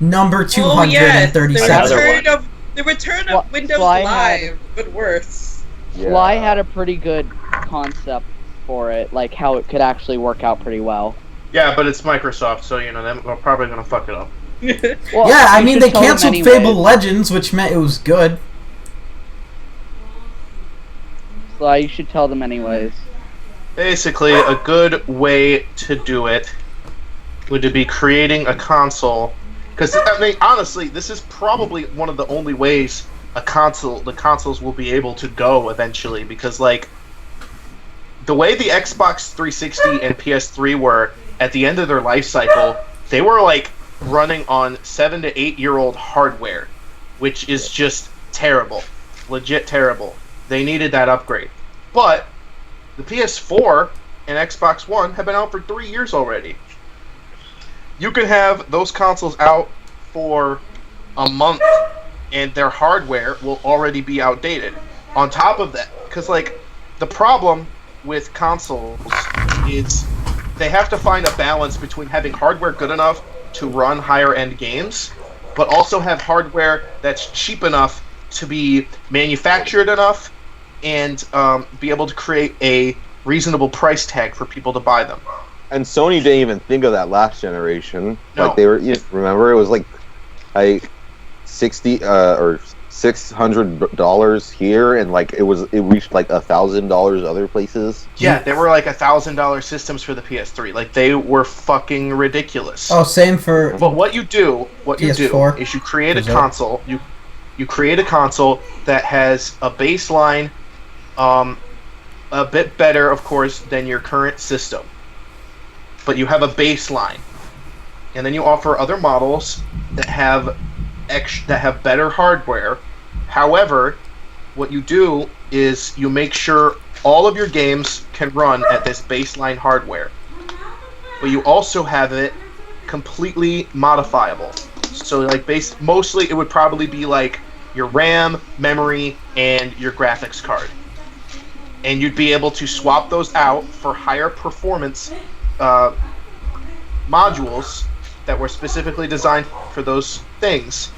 Number 237. The return of Windows Live, but worse. Yeah. Fly had a pretty good concept for it, like how it could actually work out pretty well. Yeah, but it's Microsoft, so they're probably gonna fuck it up. Well, yeah, I mean, they should tell them canceled anyway. Fable Legends, which meant it was good. So you should tell them anyways. Basically, a good way to do it would be creating a console. Because, I mean, honestly, this is probably one of the only ways the consoles will be able to go eventually. Because, like, the way the Xbox 360 and PS3 were at the end of their life cycle, they were, like, running on 7 to 8 year old hardware, which is just terrible. Legit terrible. They needed that upgrade. But the PS4 and Xbox One have been out for 3 years already. You can have those consoles out for a month and their hardware will already be outdated. On top of that, because like the problem with consoles is they have to find a balance between having hardware good enough to run higher end games, but also have hardware that's cheap enough to be manufactured enough and be able to create a reasonable price tag for people to buy them. And Sony didn't even think of that last generation. No. Like they were, remember it was like 60 or $600 here, and like it reached like $1,000 other places. Yeah, they were like $1,000 systems for the PS3. Like they were fucking ridiculous. Oh, same for. But what you do PS4 is you create a console. You create a console that has a baseline, a bit better, of course, than your current system. But you have a baseline, and then you offer other models that have better hardware. However, what you do is you make sure all of your games can run at this baseline hardware, but you also have it completely modifiable. So, like, mostly it would probably be like your RAM, memory, and your graphics card, and you'd be able to swap those out for higher performance modules that were specifically designed for those things.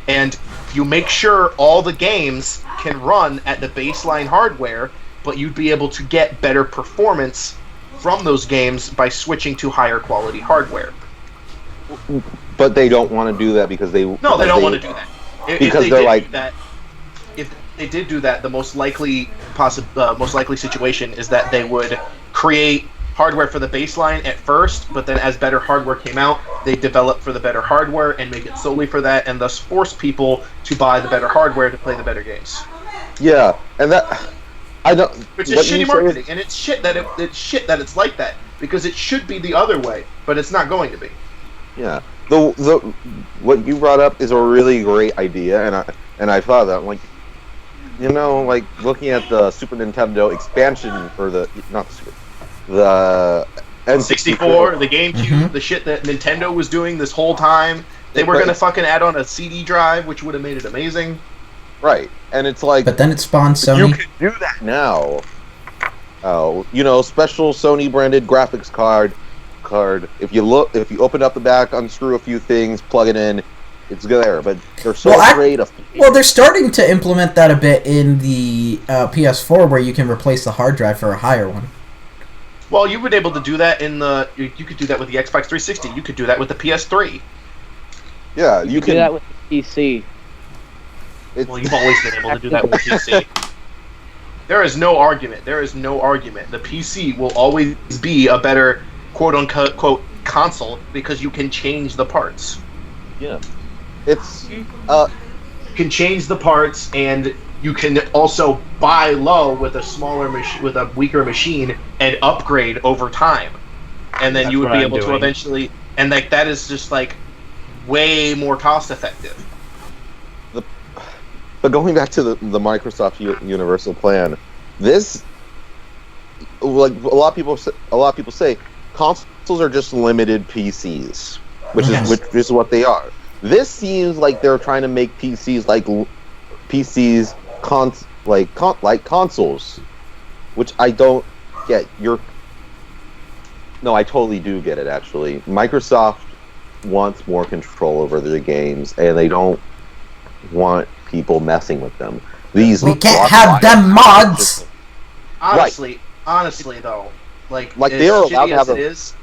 And you make sure all the games can run at the baseline hardware, but you'd be able to get better performance from those games by switching to higher quality hardware. But they don't want to do that because they... No, they don't want to do that. Because they're like... If they did do that, the most likely situation is that they would create hardware for the baseline at first, but then as better hardware came out, they develop for the better hardware and make it solely for that, and thus force people to buy the better hardware to play the better games. Yeah, and that I don't. Which is shitty marketing, and it's shit that it's like that, because it should be the other way, but it's not going to be. Yeah, the what you brought up is a really great idea, and I thought that, like, you know, like looking at the Super Nintendo expansion for the N64, the GameCube, the shit that Nintendo was doing this whole time. They were gonna fucking add on a CD drive, which would have made it amazing. Right, and it's like, but then it spawned Sony. You can do that now. Oh, you know, special Sony branded graphics card. If you open up the back, unscrew a few things, plug it in, it's there. But they're so afraid of. Well, they're starting to implement that a bit in the PS4, where you can replace the hard drive for a higher one. Well, you've been able to do that you could do that with the Xbox 360. You could do that with the PS3. Yeah, you can do that with the PC. Well, you've always been able to do that with the PC. There is no argument. The PC will always be a better quote-unquote console because you can change the parts. Yeah. It's you can change the parts, and you can also buy low with a smaller with a weaker machine and upgrade over time. And then you would be able to eventually, and like that is just like way more cost effective. But going back to the Microsoft Universal Plan, this, like a lot of people say, consoles are just limited PCs, which is what they are. This seems like they're trying to make PCs like consoles, which I don't get. No, I totally do get it. Actually, Microsoft wants more control over their games, and they don't want people messing with them. We can't have them mods. Honestly, though, like they are allowed to have as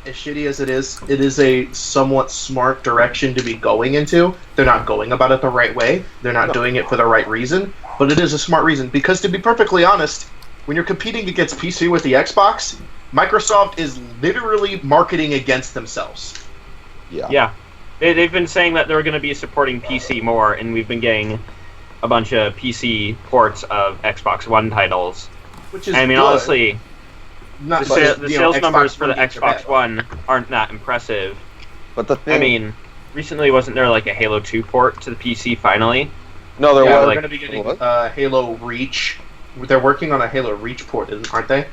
shitty as it is a somewhat smart direction to be going into. They're not going about it the right way. They're not doing it for the right reason, but it is a smart reason. Because to be perfectly honest, when you're competing against PC with the Xbox, Microsoft is literally marketing against themselves. Yeah. They've been saying that they're going to be supporting PC more, and we've been getting a bunch of PC ports of Xbox One titles. Which is good. Honestly, the sales numbers for the Xbox One aren't that impressive. But the thing, recently wasn't there like a Halo 2 port to the PC finally? No, there was. They're going to be getting Halo Reach. They're working on a Halo Reach port, aren't they?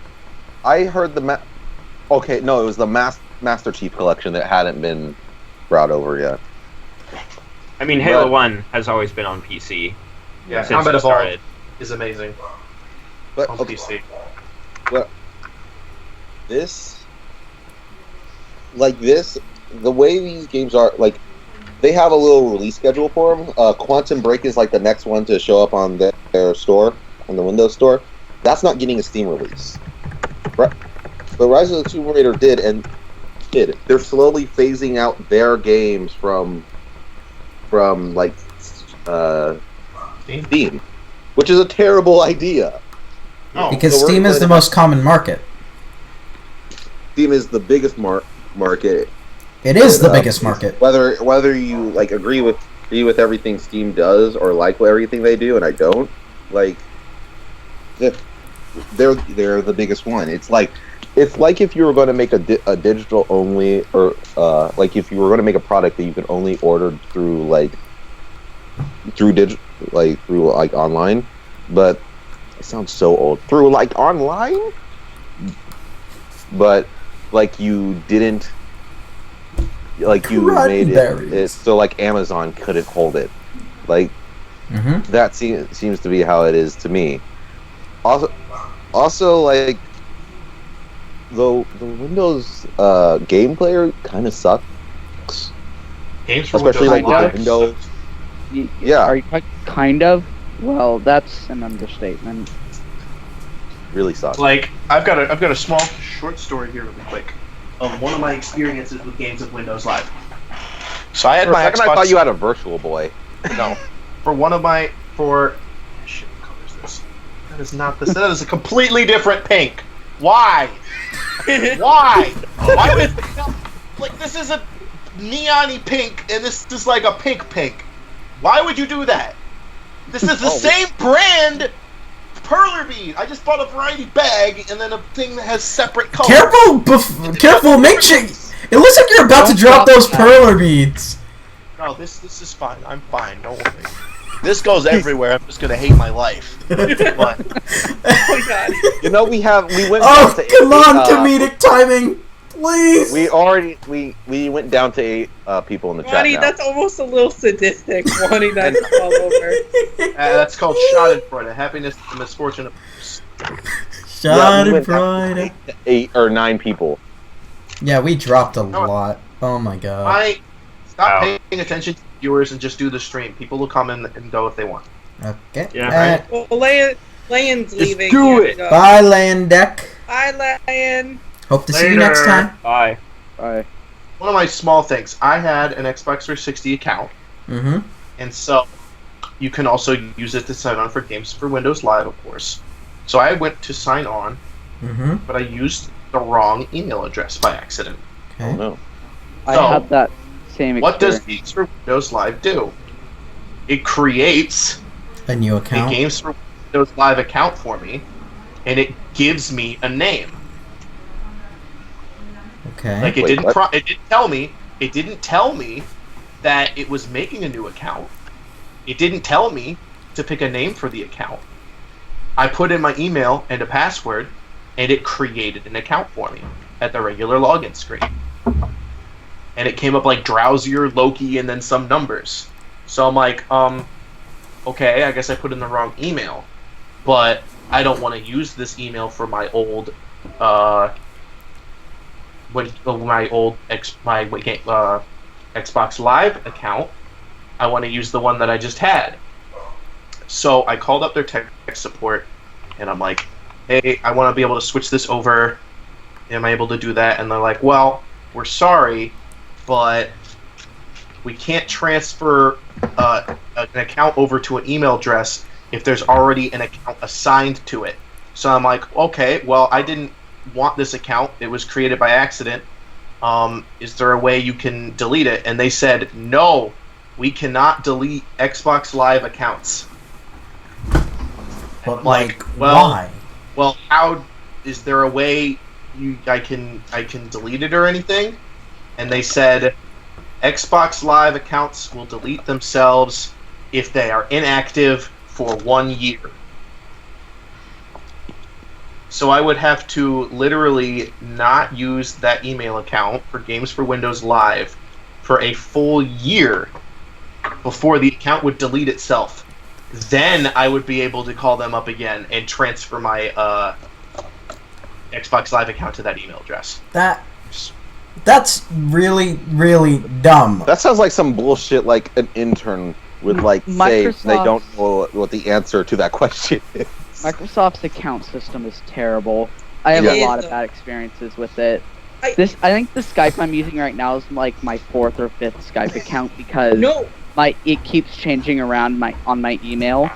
I heard it was the Master Chief Collection that hadn't been brought over yet. Halo 1 has always been on PC. Yeah, Combat Evolved is amazing. But on PC. But the way these games are, like, they have a little release schedule for them. Quantum Break is like the next one to show up on their store, on the Windows Store. That's not getting a Steam release. Right? But Rise of the Tomb Raider did. They're slowly phasing out their games from like Steam, which is a terrible idea. Oh, Because So we're Steam is going the to most common market. Steam is the biggest market. It is the biggest market. Whether you like agree with everything Steam does or like everything they do, and I don't like. They're the biggest one. It's like if you were going to make a digital only, or like if you were going to make a product that you can only order through online, but it sounds so old. Through like online, but like you didn't, like you made it so like Amazon couldn't hold it. Like that seems to be how it is to me. Also, like the Windows game player kind of sucks. Games for Especially like Windows with the Live. Windows. Yeah. Are you kind of? Well, that's an understatement. Really sucks. Like I've got a small short story here, really quick, of one of my experiences with games of Windows Live. So I had For a my second, Xbox. I thought you had a Virtual Boy. No, shit, what color is this? That is not this. That is a completely different pink. Why? Why? Why would like this is a neon-y pink and this is like a pink? Why would you do that? This is the same brand perler bead. I just bought a variety bag and then a thing that has separate colors. Careful! Make sure. It looks like you're about to drop those perler beads. No, this is fine. I'm fine. Don't worry. This goes everywhere. I'm just gonna hate my life. But, Oh my god. You know, we went. Oh, down to come on, 8, comedic timing, please. we went down to 8 people in the Ronnie, chat now. that's almost a little sadistic, wanting that to fall over. that's called Schadenfreude. Happiness and misfortune of Shot we and went down pride. to 8 or 9 people. Yeah, we dropped a lot. Oh my god. Stop paying attention to viewers and just do the stream. People will come in and go if they want. Okay. Yeah, Well, Layan's leaving. do He has it. to go. Bye, Land Deck. Bye, Layan. Hope to see you next time. Bye. Alright. One of my small things. I had an Xbox 360 account, and so you can also use it to sign on for games for Windows Live, of course. So I went to sign on, but I used the wrong email address by accident. Okay. Oh no. I So, had that same experience. What does Geeks for Windows Live do? It creates A new a account. Games for Windows Live account for me, and it gives me a name. Okay. Like it Wait, didn't. what? It didn't tell me. It didn't tell me that it was making a new account. It didn't tell me to pick a name for the account. I put in my email and a password, and it created an account for me at the regular login screen. And it came up like Drowsier, Loki, and then some numbers. So I'm like, okay, I guess I put in the wrong email, but I don't want to use this email for my old, Xbox Live account. I want to use the one that I just had. So I called up their tech support, and I'm like, hey, I want to be able to switch this over. Am I able to do that? And they're like, well, we're sorry, but we can't transfer an account over to an email address if there's already an account assigned to it. So I'm like, okay, well, I didn't want this account. It was created by accident. Is there a way you can delete it? And they said, no, we cannot delete Xbox Live accounts. But like, well, why? Well, how is there a way I can delete it or anything? And they said Xbox Live accounts will delete themselves if they are inactive for 1 year. So I would have to literally not use that email account for Games for Windows Live for a full year before the account would delete itself. Then I would be able to call them up again and transfer my Xbox Live account to that email address. That's really, really dumb. That sounds like some bullshit. Like an intern would like say Microsoft- they don't know what the answer to that question is. Microsoft's account system is terrible. I have Yeah. a lot of bad experiences with it. I- I think the Skype I'm using right now is like my 4th or 5th Skype account because No, it keeps changing around on my emails.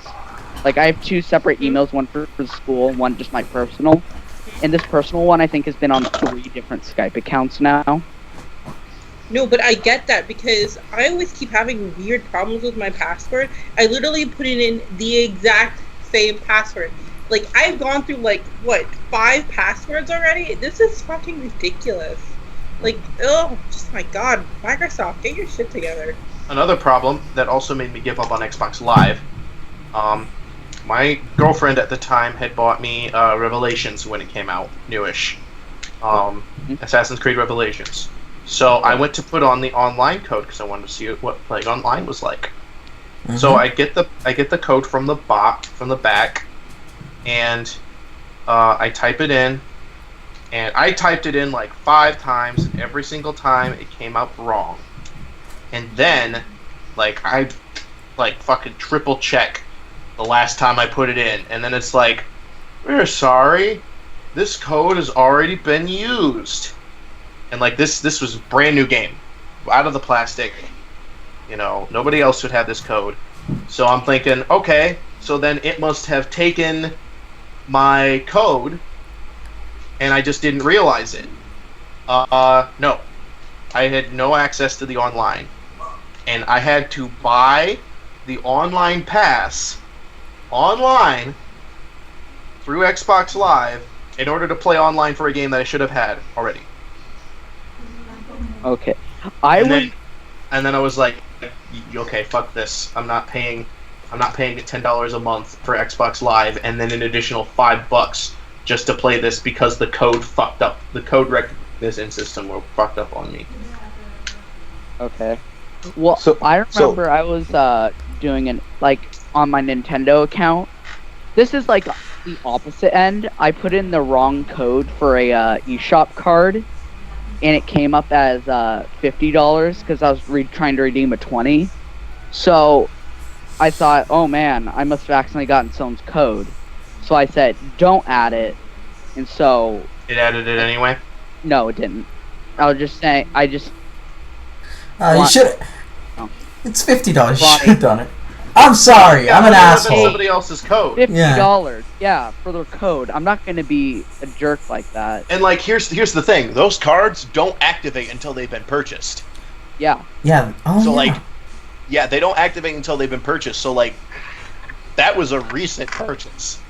Like I have 2 separate emails, one for school, one just my personal. And this personal one I think has been on 3 different Skype accounts now. No, but I get that because I always keep having weird problems with my password. I literally put it in the exact same password. Like, I've gone through, 5 passwords already? This is fucking ridiculous. Like, oh, just my god. Microsoft, get your shit together. Another problem that also made me give up on Xbox Live, my girlfriend at the time had bought me Revelations when it came out, newish. Assassin's Creed Revelations. So I went to put on the online code because I wanted to see what playing online was like. Mm-hmm. So I get the code from the back, and I type it in, and I typed it in 5 times, and every single time it came out wrong. And then, I fucking triple check the last time I put it in, and then it's like, we're sorry, this code has already been used. And this was a brand new game, out of the plastic. You know, nobody else would have this code. So I'm thinking, okay, so then it must have taken my code, and I just didn't realize it. No. I had no access to the online. And I had to buy the online pass online through Xbox Live in order to play online for a game that I should have had already. Okay. And then I was like, okay, fuck this. I'm not paying $10 a month for Xbox Live and then an additional $5 just to play this because the code fucked up. The code recognition system were fucked up on me. Okay. Well, I remember I was doing on my Nintendo account. This is the opposite end. I put in the wrong code for a eShop card, and it came up as $50 because I was trying to redeem a $20. So I thought, oh man, I must have accidentally gotten someone's code. So I said, don't add it, and so it added it anyway. No, it didn't. I was just saying, you should. Oh. It's $50. You should have done it. I'm sorry. I'm an asshole. Somebody else's code. $50. Yeah, for their code. I'm not going to be a jerk like that. And here's the thing: those cards don't activate until they've been purchased. Yeah. Yeah. Oh, so yeah. they don't activate until they've been purchased. So that was a recent purchase.